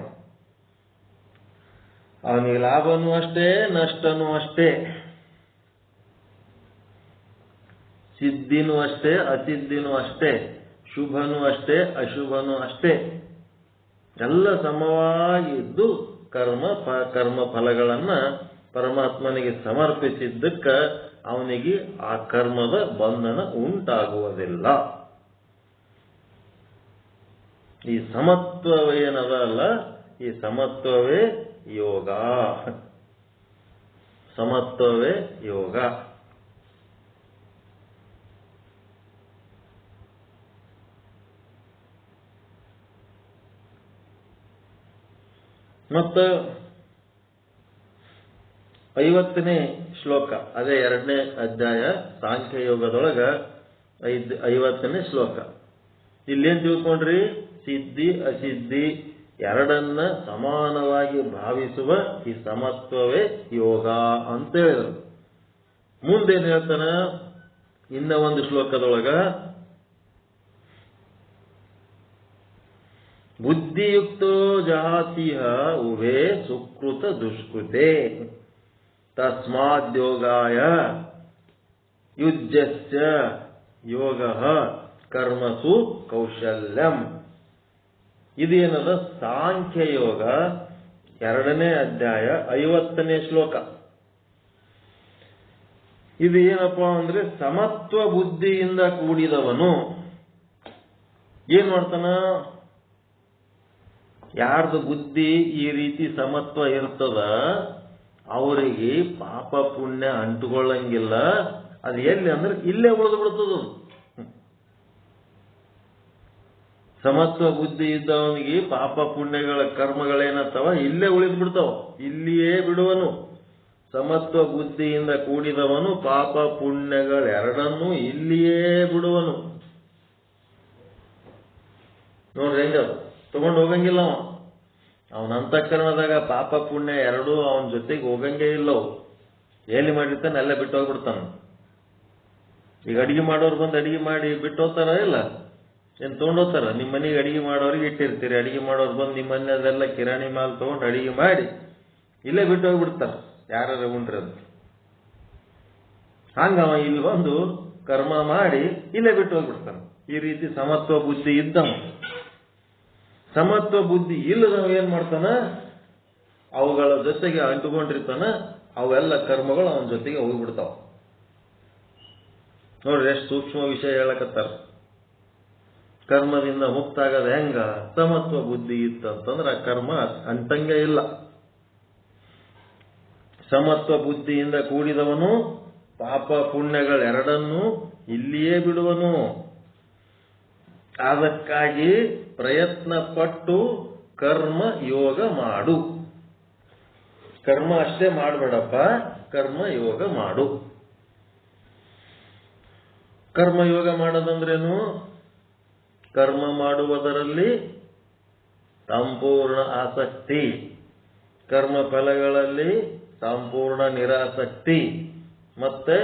ಅವನಿಗೆ ಲಾಭನೂ ಅಷ್ಟೇ, ನಷ್ಟನೂ ಅಷ್ಟೇ, ಸಿದ್ಧಿನೂ ಅಷ್ಟೇ, ಅಸಿದ್ಧಿನೂ ಅಷ್ಟೇ, ಶುಭನೂ ಅಷ್ಟೇ, ಅಶುಭನೂ ಅಷ್ಟೇ. ಎಲ್ಲ ಸಮವಾಗಿ ಇದ್ದು ಕರ್ಮ ಫಲಗಳನ್ನ ಪರಮಾತ್ಮನಿಗೆ ಸಮರ್ಪಿಸಿದ್ದಕ್ಕ ಅವನಿಗೆ ಆ ಕರ್ಮದ ಬಂಧನ ಉಂಟಾಗುವುದಿಲ್ಲ. ಈ ಸಮತ್ವವೇನದ ಅಲ್ಲ, ಈ ಸಮತ್ವವೇ ಯೋಗ. ಸಮತ್ವವೇ ಯೋಗ. ಮತ್ತು 50ನೇ ಶ್ಲೋಕ, ಅದೇ 2ನೇ ಅಧ್ಯಾಯ ಸಾಂಖ್ಯಯೋಗದೊಳಗ 50ನೇ ಶ್ಲೋಕ. ಇಲ್ಲೇನ್ ತಿಳ್ಕೊಂಡ್ರಿ? ಸಿದ್ಧಿ ಅಸಿದ್ಧಿ ಎರಡನ್ನ ಸಮಾನವಾಗಿ ಭಾವಿಸುವ ಈ ಸಮತ್ವವೇ ಯೋಗ ಅಂತ ಹೇಳಿದರು. ಮುಂದೇನು ಹೇಳ್ತಾನ ಇನ್ನ ಒಂದು ಶ್ಲೋಕದೊಳಗ, ಬುದ್ಧಿಯುಕ್ತೋ ಜಹಾತಿಹ ಉಭೇ ಸುಕೃತ ದುಷ್ಕೃತೆ ತಸ್ಮಾದ್ಯೋಗಾಯ ಯುಜ್ಯಸ್ಯ ಯೋಗಃ ಕರ್ಮಸು ಕೌಶಲ್ಯಂ. ಇದೇನದ ಸಾಂಖ್ಯಯೋಗ 2ನೇ ಅಧ್ಯಾಯ 50ನೇ ಶ್ಲೋಕ. ಇದು ಏನಪ್ಪಾ ಅಂದ್ರೆ ಸಮತ್ವ ಬುದ್ಧಿಯಿಂದ ಕೂಡಿದವನು ಏನ್ ಮಾಡ್ತಾನ? ಯಾರ್ದು ಬುದ್ಧಿ ಈ ರೀತಿ ಸಮತ್ವ ಇರ್ತದ ಅವರಿಗೆ ಪಾಪ ಪುಣ್ಯ ಅಂಟುಕೊಳ್ಳಂಗಿಲ್ಲ. ಅದು ಎಲ್ಲಿ ಅಂದ್ರೆ ಇಲ್ಲೇ ಉಳಿದು ಬಿಡ್ತದ. ಸಮತ್ವ ಬುದ್ಧಿ ಇದ್ದವನಿಗೆ ಪಾಪ ಪುಣ್ಯಗಳ ಕರ್ಮಗಳೇನತ್ತವ ಇಲ್ಲೇ ಉಳಿದು ಬಿಡ್ತಾವ, ಇಲ್ಲಿಯೇ ಬಿಡುವನು. ಸಮತ್ವ ಬುದ್ಧಿಯಿಂದ ಕೂಡಿದವನು ಪಾಪ ಪುಣ್ಯಗಳೆರಡನ್ನೂ ಇಲ್ಲಿಯೇ ಬಿಡುವನು. ನೋಡ್ರಿ ಹೆಂಗ ತಗೊಂಡು ಹೋಗಂಗಿಲ್ಲ ಅವನ ಅಂತಃಕರಣದಾಗ ಪಾಪ ಪುಣ್ಯ ಎರಡೂ ಅವನ ಜೊತೆಗೆ ಹೋಗಂಗೇ ಇಲ್ಲವು. ಎಲ್ಲಿ ಮಾಡಿರ್ತಾನೆ ಅಲ್ಲೇ ಬಿಟ್ಟು ಹೋಗ್ಬಿಡ್ತಾನ. ಈಗ ಅಡಿಗೆ ಮಾಡೋರು ಬಂದು ಅಡಿಗೆ ಮಾಡಿ ಬಿಟ್ಟು ಹೋಗ್ತಾರ ಇಲ್ಲ? ಏನ್ ತಗೊಂಡೋಗ್ತಾರ? ನಿಮ್ಮ ಮನೆಗೆ ಅಡಿಗೆ ಮಾಡೋರಿಗೆ ಇಟ್ಟಿರ್ತೀರಿ, ಅಡಿಗೆ ಮಾಡೋರು ಬಂದು ನಿಮ್ಮ ಮನೆಯದೆಲ್ಲ ಕಿರಾಣಿ ಮಾಲ್ ತಗೊಂಡು ಅಡಿಗೆ ಮಾಡಿ ಇಲ್ಲೇ ಬಿಟ್ಟು ಹೋಗ್ಬಿಡ್ತಾರ, ಯಾರು ಉಂಡ್ರಿ ಅದು. ಹಂಗ ಅವ ಇಲ್ಲಿ ಬಂದು ಕರ್ಮ ಮಾಡಿ ಇಲ್ಲೇ ಬಿಟ್ಟು ಹೋಗ್ಬಿಡ್ತಾನ. ಈ ರೀತಿ ಸಮತ್ವ ಬುದ್ಧಿ ಇದ್ದವ. ಸಮತ್ವ ಬುದ್ಧಿ ಇಲ್ಲದವ ಏನ್ ಮಾಡ್ತಾನ? ಅವುಗಳ ಜೊತೆಗೆ ಅಂಟುಕೊಂಡಿರ್ತಾನ, ಅವೆಲ್ಲ ಕರ್ಮಗಳು ಅವನ ಜೊತೆಗೆ ಹೋಗ್ಬಿಡ್ತಾವ. ನೋಡ್ರಿ ಎಷ್ಟು ಸೂಕ್ಷ್ಮ ವಿಷಯ ಹೇಳಕತ್ತಾರ. ಕರ್ಮದಿಂದ ಮುಕ್ತ ಆಗದ ಹೆಂಗ? ಸಮತ್ವ ಬುದ್ಧಿ ಇತ್ತಂತಂದ್ರೆ ಆ ಕರ್ಮ ಅಂಟಂಗೆ ಇಲ್ಲ. ಸಮತ್ವ ಬುದ್ಧಿಯಿಂದ ಕೂಡಿದವನು ಪಾಪ ಪುಣ್ಯಗಳೆರಡನ್ನೂ ಇಲ್ಲಿಯೇ ಬಿಡುವನು. ಅದಕ್ಕಾಗಿ ಪ್ರಯತ್ನ ಪಟ್ಟು ಕರ್ಮ ಯೋಗ ಮಾಡು. ಕರ್ಮ ಅಷ್ಟೇ ಮಾಡಬೇಡಪ್ಪ, ಕರ್ಮ ಯೋಗ ಮಾಡು. ಕರ್ಮಯೋಗ ಮಾಡೋದಂದ್ರೇನು? ಕರ್ಮ ಮಾಡುವುದರಲ್ಲಿ ಸಂಪೂರ್ಣ ಆಸಕ್ತಿ, ಕರ್ಮ ಫಲಗಳಲ್ಲಿ ಸಂಪೂರ್ಣ ನಿರಾಸಕ್ತಿ, ಮತ್ತೆ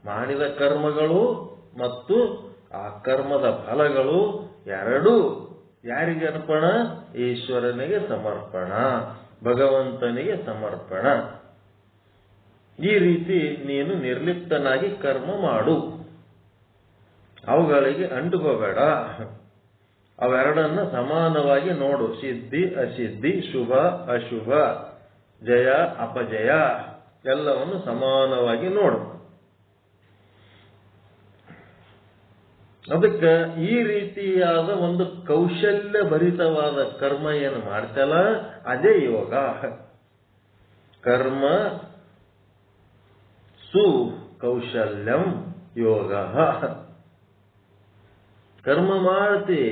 ಮಾಡಿದ ಕರ್ಮಗಳು ಮತ್ತು ಆ ಕರ್ಮದ ಫಲಗಳು ಎರಡೂ ಯಾರಿಗೆ ಅರ್ಪಣ? ಈಶ್ವರನಿಗೆ ಸಮರ್ಪಣ, ಭಗವಂತನಿಗೆ ಸಮರ್ಪಣ. ಈ ರೀತಿ ನೀನು ನಿರ್ಲಿಪ್ತನಾಗಿ ಕರ್ಮ ಮಾಡು. ಅವುಗಳಿಗೆ ಅಂಟುಕೋಬೇಡ. ಅವೆರಡನ್ನ ಸಮಾನವಾಗಿ ನೋಡು. ಸಿದ್ಧಿ ಅಸಿದ್ಧಿ, ಶುಭ ಅಶುಭ, ಜಯ ಅಪಜಯ ಎಲ್ಲವನ್ನು ಸಮಾನವಾಗಿ ನೋಡು. ಅದಕ್ಕೆ ಈ ರೀತಿಯಾದ ಒಂದು ಕೌಶಲ್ಯ ಭರಿತವಾದ ಕರ್ಮ ಏನು ಮಾಡ್ತಲ್ಲ ಅದೇ ಯೋಗ. ಕರ್ಮ ಸು ಕೌಶಲ್ಯಂ ಯೋಗ. ಕರ್ಮ ಮಾಡ್ತಿ,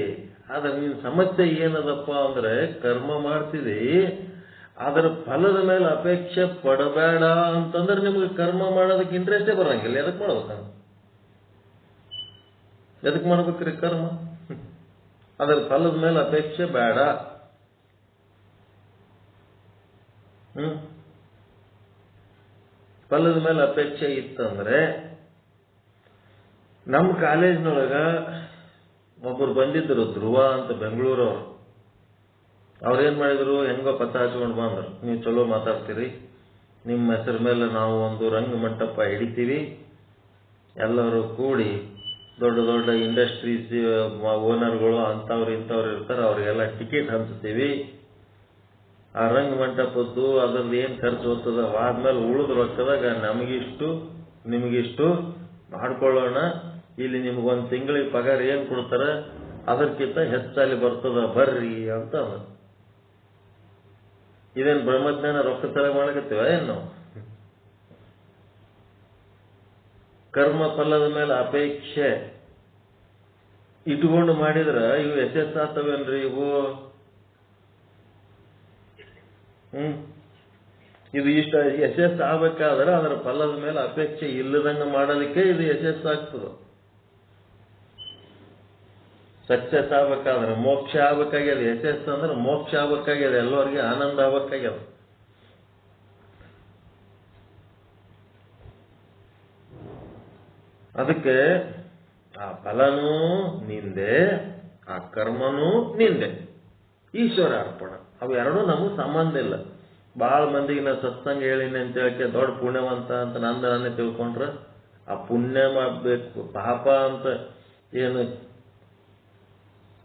ಆದ್ರೆ ನಿನ್ ಸಮಸ್ಯೆ ಏನದಪ್ಪ ಅಂದ್ರೆ ಕರ್ಮ ಮಾಡ್ತಿದಿ, ಅದರ ಫಲದ ಮೇಲೆ ಅಪೇಕ್ಷೆ ಪಡಬೇಡ ಅಂತಂದ್ರೆ ನಿಮ್ಗೆ ಕರ್ಮ ಮಾಡೋದಕ್ಕೆ ಇಂಟ್ರೆಸ್ಟೇ ಬರಂಗಿಲ್ಲ. ಎದಕ್ ಮಾಡ್ಬೇಕ? ಎದಕ್ ಮಾಡ್ಬೇಕ್ರಿ ಕರ್ಮ? ಅದರ ಫಲದ ಮೇಲೆ ಅಪೇಕ್ಷೆ ಬೇಡ. ಫಲದ ಮೇಲೆ ಅಪೇಕ್ಷೆ ಇತ್ತಂದ್ರೆ, ನಮ್ಮ ಕಾಲೇಜ್ನೊಳಗ ಒಬ್ಬರು ಬಂದಿದ್ರು, ಧ್ರುವ ಅಂತ ಬೆಂಗಳೂರವ್ರು. ಅವ್ರೇನ್ ಮಾಡಿದ್ರು, ಹೆಂಗೋ ಪತ್ತ ಹಚ್ಕೊಂಡು ಬಂದ್ರು, ನೀವು ಚಲೋ ಮಾತಾಡ್ತೀರಿ, ನಿಮ್ಮ ಹೆಸರ ಮೇಲೆ ನಾವು ಒಂದು ರಂಗ ಮಂಟಪ ಹಿಡಿತೀವಿ, ಎಲ್ಲರೂ ಕೂಡಿ ದೊಡ್ಡ ದೊಡ್ಡ ಇಂಡಸ್ಟ್ರೀಸ್ ಓನರ್ಗಳು ಅಂಥವ್ರು ಇಂಥವ್ರು ಇರ್ತಾರೆ, ಅವ್ರಿಗೆಲ್ಲ ಟಿಕೆಟ್ ಹಂಚ್ತೀವಿ. ಆ ರಂಗ ಮಂಟಪದ್ದು ಅದ್ರದ್ದು ಏನ್ ಖರ್ಚು ಹೋಗ್ತದ ಆದ್ಮೇಲೆ ಉಳಿದ ರೊಕ್ಕದಾಗ ನಮಗಿಷ್ಟು ನಿಮಗಿಷ್ಟು ಮಾಡ್ಕೊಳ್ಳೋಣ. ಇಲ್ಲಿ ನಿಮ್ಗೊಂದು ತಿಂಗಳಿಗೆ ಪಗಾರ ಏನ್ ಕೊಡ್ತಾರ ಅದಕ್ಕಿಂತ ಹೆಚ್ಚಲ್ಲಿ ಬರ್ತದ ಬರ್ರಿ ಅಂತ. ಇದೇನು ಬ್ರಹ್ಮಜ್ಞಾನ ರೊಕ್ಕ ತರ ಮಾಡಕತ್ತೀವ ಏನು? ಕರ್ಮ ಫಲದ ಮೇಲೆ ಅಪೇಕ್ಷೆ ಇಟ್ಕೊಂಡು ಮಾಡಿದ್ರ ಇವು ಯಶಸ್ಸಾಗ್ತವೇನ್ರಿ? ಇವು ಇದು ಇಷ್ಟ ಯಶಸ್ಸು ಆಗ್ಬೇಕಾದ್ರೆ ಅದರ ಫಲದ ಮೇಲೆ ಅಪೇಕ್ಷೆ ಇಲ್ಲದಂಗ ಮಾಡೋದಕ್ಕೆ ಇದು ಯಶಸ್ಸಾಗ್ತದ. ಸಕ್ಸಸ್ ಆಗ್ಬೇಕಾದ್ರೆ ಮೋಕ್ಷ ಆಗ್ಬೇಕಾಗ್ಯದ. ಯಶಸ್ಸು ಅಂದ್ರೆ ಮೋಕ್ಷ ಆಗ್ಬೇಕಾಗ್ಯದ, ಎಲ್ಲರಿಗೆ ಆನಂದ ಆಗ್ಬೇಕಾಗ್ಯದ. ಅದಕ್ಕೆ ಆ ಫಲನೂ ನಿಂದೆ, ಆ ಕರ್ಮನೂ ನಿಂದೆ, ಈಶ್ವರ ಅರ್ಪಣ. ಅವು ಎರಡೂ ನಮಗೆ ಸಂಬಂಧ ಇಲ್ಲ. ಬಹಳ ಮಂದಿಗೆ ನಾ ಸತ್ಸಂಗ ಹೇಳಿನಿ ಅಂತ ಹೇಳಕ್ಕೆ ದೊಡ್ಡ ಪುಣ್ಯವಂತ ಅಂತ ನಾನೇ ತಿಳ್ಕೊಂಡ್ರೆ ಆ ಪುಣ್ಯ ಮಾಡಬೇಕು, ಪಾಪ ಅಂತ ಏನು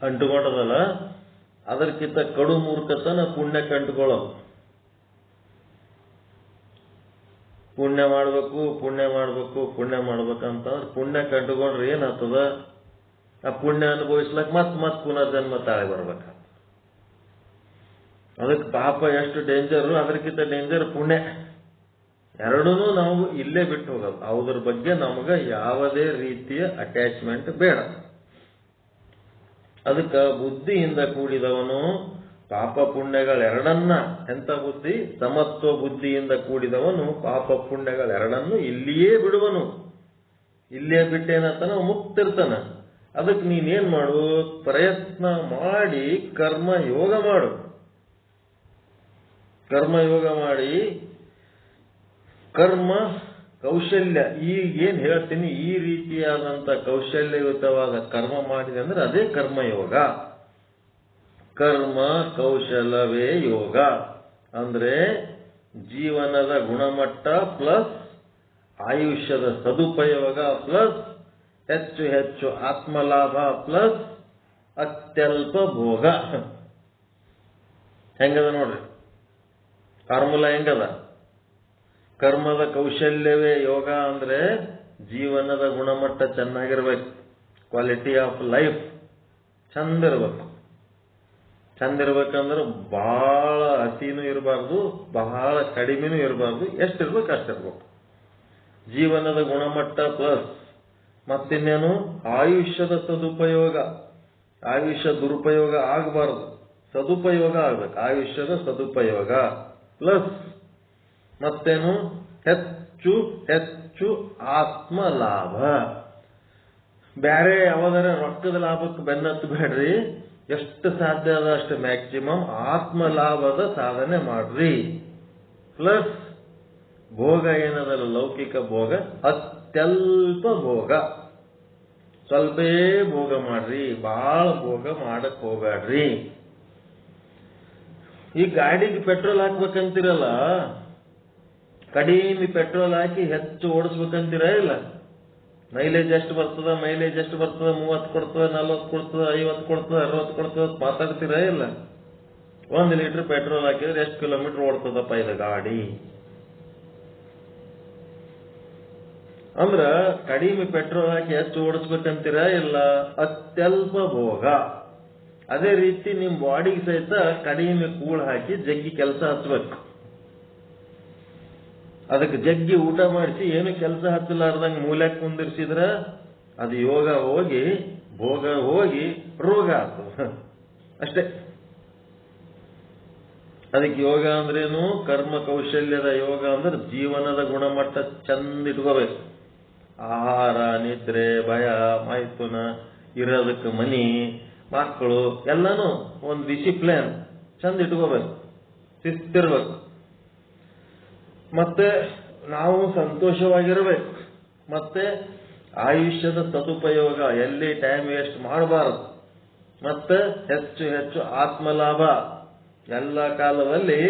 ಅಂಟುಕೊಂಡದಲ್ಲ ಅದಕ್ಕಿಂತ ಕಡು ಮೂರ್ಖತನ ಪುಣ್ಯಕ್ಕೆ ಅಂಟುಕೊಳ್ಳೋದು. ಪುಣ್ಯ ಮಾಡ್ಬೇಕು ಪುಣ್ಯ ಮಾಡ್ಬೇಕು ಪುಣ್ಯ ಮಾಡ್ಬೇಕಂತಂದ್ರೆ ಪುಣ್ಯಕ್ಕೆ ಅಂಟುಕೊಂಡ್ರೆ ಏನಾಗ್ತದ? ಆ ಪುಣ್ಯ ಅನುಭವಿಸ್ಲಕ್ ಮತ್ ಪುನರ್ಜನ್ಮ ತಾಳೆ ಬರ್ಬೇಕ. ಅದಕ್ಕೆ ಪಾಪ ಎಷ್ಟು ಡೇಂಜರು, ಅದಕ್ಕಿಂತ ಡೇಂಜರ್ ಪುಣ್ಯ. ಎರಡೂ ನಾವು ಇಲ್ಲೇ ಬಿಟ್ಟು ಹೋಗೋದು. ಅದ್ರ ಬಗ್ಗೆ ನಮಗೆ ಯಾವುದೇ ರೀತಿಯ ಅಟ್ಯಾಚ್ಮೆಂಟ್ ಬೇಡ. ಅದಕ್ಕೆ ಬುದ್ಧಿಯಿಂದ ಕೂಡಿದವನು ಪಾಪ ಪುಣ್ಯಗಳೆರಡನ್ನ, ಎಂತ ಬುದ್ಧಿ? ಸಮತ್ವ ಬುದ್ಧಿಯಿಂದ ಕೂಡಿದವನು ಪಾಪ ಪುಣ್ಯಗಳೆರಡನ್ನು ಇಲ್ಲಿಯೇ ಬಿಡುವನು. ಇಲ್ಲೇ ಬಿಟ್ಟೇನಂತಾನ ಮುಕ್ತಿರ್ತಾನ. ಅದಕ್ಕೆ ನೀನೇನ್ ಮಾಡು? ಪ್ರಯತ್ನ ಮಾಡಿ ಕರ್ಮ ಯೋಗ ಮಾಡು. ಕರ್ಮಯೋಗ ಮಾಡಿ ಕರ್ಮ ಕೌಶಲ್ಯ, ಈಗೇನ್ ಹೇಳ್ತೀನಿ ಈ ರೀತಿಯಾದಂಥ ಕೌಶಲ್ಯಯುತವಾದ ಕರ್ಮ ಮಾಡಿದೆ ಅಂದ್ರೆ ಅದೇ ಕರ್ಮಯೋಗ. ಕರ್ಮ ಕೌಶಲವೇ ಯೋಗ ಅಂದ್ರೆ ಜೀವನದ ಗುಣಮಟ್ಟ ಪ್ಲಸ್ ಆಯುಷ್ಯದ ಸದುಪಯೋಗ ಪ್ಲಸ್ ಹೆಚ್ಚು ಹೆಚ್ಚು ಆತ್ಮಲಾಭ ಪ್ಲಸ್ ಅತ್ಯಲ್ಪ ಭೋಗ. ಹೆಂಗದ ನೋಡ್ರಿ ಫಾರ್ಮುಲಾ, ಹೆಂಗದ? ಕರ್ಮದ ಕೌಶಲ್ಯವೇ ಯೋಗ ಅಂದ್ರೆ ಜೀವನದ ಗುಣಮಟ್ಟ ಚೆನ್ನಾಗಿರ್ಬೇಕು, ಕ್ವಾಲಿಟಿ ಆಫ್ ಲೈಫ್ ಚಂದ ಇರ್ಬೇಕು. ಚಂದ ಇರ್ಬೇಕಂದ್ರೆ ಬಹಳ ಹಸಿನೂ ಇರಬಾರ್ದು, ಬಹಳ ಕಡಿಮೆನೂ ಇರಬಾರ್ದು, ಎಷ್ಟಿರ್ಬೇಕು ಅಷ್ಟಿರ್ಬೇಕು. ಜೀವನದ ಗುಣಮಟ್ಟ ಪ್ಲಸ್ ಮತ್ತಿನ್ನೇನು? ಆಯುಷ್ಯದ ಸದುಪಯೋಗ. ಆಯುಷ್ಯ ದುರುಪಯೋಗ ಆಗಬಾರ್ದು, ಸದುಪಯೋಗ ಆಗ್ಬೇಕು. ಆಯುಷ್ಯದ ಸದುಪಯೋಗ ಪ್ಲಸ್ ಮತ್ತೇನು? ಹೆಚ್ಚು ಹೆಚ್ಚು ಆತ್ಮ ಲಾಭ. ಬೇರೆ ಯಾವುದರ ರೊಕ್ಕದ ಲಾಭಕ್ಕೆ ಬೆನ್ನತ್ತು ಬೇಡ್ರಿ. ಎಷ್ಟು ಸಾಧ್ಯ ಅದ ಅಷ್ಟು ಮ್ಯಾಕ್ಸಿಮಮ್ ಆತ್ಮ ಲಾಭದ ಸಾಧನೆ ಮಾಡ್ರಿ. ಪ್ಲಸ್ ಭೋಗ ಏನದಲ್ಲ ಲೌಕಿಕ ಭೋಗ, ಅತ್ಯಲ್ಪ ಭೋಗ. ಸ್ವಲ್ಪೇ ಭೋಗ ಮಾಡ್ರಿ, ಬಹಳ ಭೋಗ ಮಾಡಕ್ ಹೋಗ್ಬೇಡ್ರಿ. ಈ ಗಾಡಿಗೆ ಪೆಟ್ರೋಲ್ ಹಾಕ್ಬೇಕಂತೀರಲ್ಲ, ಕಡಿಮೆ ಪೆಟ್ರೋಲ್ ಹಾಕಿ ಹೆಚ್ಚು ಓಡಿಸ್ಬೇಕಂತೀರ ಇಲ್ಲ? ಮೈಲೇಜ್ ಎಷ್ಟು ಬರ್ತದ 30 ಕೊಡ್ತದ, 40 ಕೊಡ್ತದ, 50 ಕೊಡ್ತದ, 60 ಕೊಡ್ತದ ಮಾತಾಡ್ತೀರ ಇಲ್ಲ? 1 ಲೀಟರ್ ಪೆಟ್ರೋಲ್ ಹಾಕಿದ್ರೆ ಎಷ್ಟು ಕಿಲೋಮೀಟರ್ ಓಡ್ತದಪ್ಪ ಇದು ಗಾಡಿ? ಅಂದ್ರ ಕಡಿಮೆ ಪೆಟ್ರೋಲ್ ಹಾಕಿ ಹೆಚ್ಚು ಓಡಿಸ್ಬೇಕಂತೀರ ಇಲ್ಲ? ಅತ್ಯಲ್ಪ ಭೋಗ. ಅದೇ ರೀತಿ ನಿಮ್ ಬಾಡಿಗೆ ಸಹಿತ ಕಡಿಮೆ ಕೂಳ್ ಹಾಕಿ ಜಗ್ಗಿ ಕೆಲಸ ಹಚ್ಬೇಕು. ಅದಕ್ಕೆ ಜಗ್ಗಿ ಊಟ ಮಾಡಿಸಿ ಏನು ಕೆಲಸ ಹಚ್ಚಲಾರ್ದಂಗೆ ಮೂಲೆಗೆ ಕುಂದಿರ್ಸಿದ್ರ ಅದು ಯೋಗ ಹೋಗಿ ಭೋಗ ಹೋಗಿ ರೋಗ ಆಗ್ತದೆ ಅಷ್ಟೇ. ಅದಕ್ಕೆ ಯೋಗ ಅಂದ್ರೇನು? ಕರ್ಮ ಕೌಶಲ್ಯದ ಯೋಗ ಅಂದ್ರೆ ಜೀವನದ ಗುಣಮಟ್ಟ ಚಂದ ಇಟ್ಕೋಬೇಕು. ಆಹಾರ, ನಿದ್ರೆ, ಭಯ, ಮೈಥುನ, ಇರೋದಕ್ಕೆ ಮನಿ, ಮಕ್ಕಳು ಎಲ್ಲಾನು ಒಂದು ಡಿಸಿಪ್ಲಿನ್ ಚಂದ ಇಟ್ಕೋಬೇಕು, ಶಿಸ್ತಿರ್ಬೇಕು. ಮತ್ತೆ ನಾವು ಸಂತೋಷವಾಗಿರ್ಬೇಕು. ಮತ್ತೆ ಆಯುಷ್ಯದ ಸದುಪಯೋಗ, ಎಲ್ಲಿ ಟೈಮ್ ವೇಸ್ಟ್ ಮಾಡಬಾರದು. ಮತ್ತೆ ಹೆಚ್ಚು ಹೆಚ್ಚು ಆತ್ಮಲಾಭ, ಎಲ್ಲ ಕಾಲದಲ್ಲಿ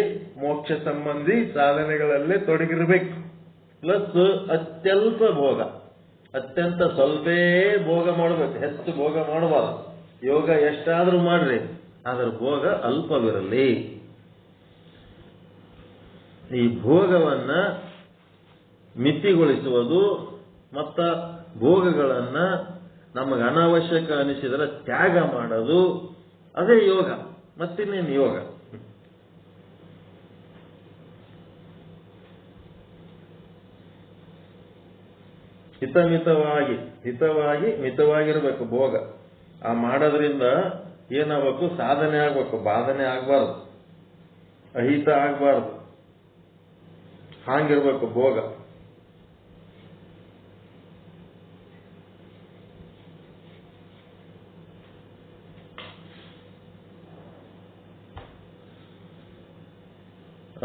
ಮೋಕ್ಷ ಸಂಬಂಧಿ ಸಾಧನೆಗಳಲ್ಲೇ ತೊಡಗಿರ್ಬೇಕು. ಪ್ಲಸ್ ಅತ್ಯಲ್ಪ ಭೋಗ, ಅತ್ಯಂತ ಸ್ವಲ್ಪೇ ಭೋಗ ಮಾಡಬೇಕು, ಹೆಚ್ಚು ಭೋಗ ಮಾಡಬಾರದು. ಯೋಗ ಎಷ್ಟಾದ್ರೂ ಮಾಡ್ರಿ, ಅದರ ಭೋಗ ಅಲ್ಪವಿರಲಿ. ಈ ಭೋಗವನ್ನ ಮಿತಿಗೊಳಿಸುವುದು ಮತ್ತ ಭೋಗಗಳನ್ನ ನಮಗೆ ಅನಾವಶ್ಯಕ ಅನಿಸಿದರೆ ತ್ಯಾಗ ಮಾಡೋದು, ಅದೇ ಯೋಗ. ಮತ್ತಿನ್ನೇನು ಯೋಗ? ಹಿತವಾಗಿ ಮಿತವಾಗಿರ್ಬೇಕು ಭೋಗ. ಆ ಮಾಡೋದ್ರಿಂದ ಏನಾಗಬೇಕು? ಸಾಧನೆ ಆಗ್ಬೇಕು, ಬಾಧನೆ ಆಗ್ಬಾರ್ದು, ಅಹಿತ ಆಗ್ಬಾರ್ದು. ಹಾಗಿರ್ಬೇಕು ಭೋಗ.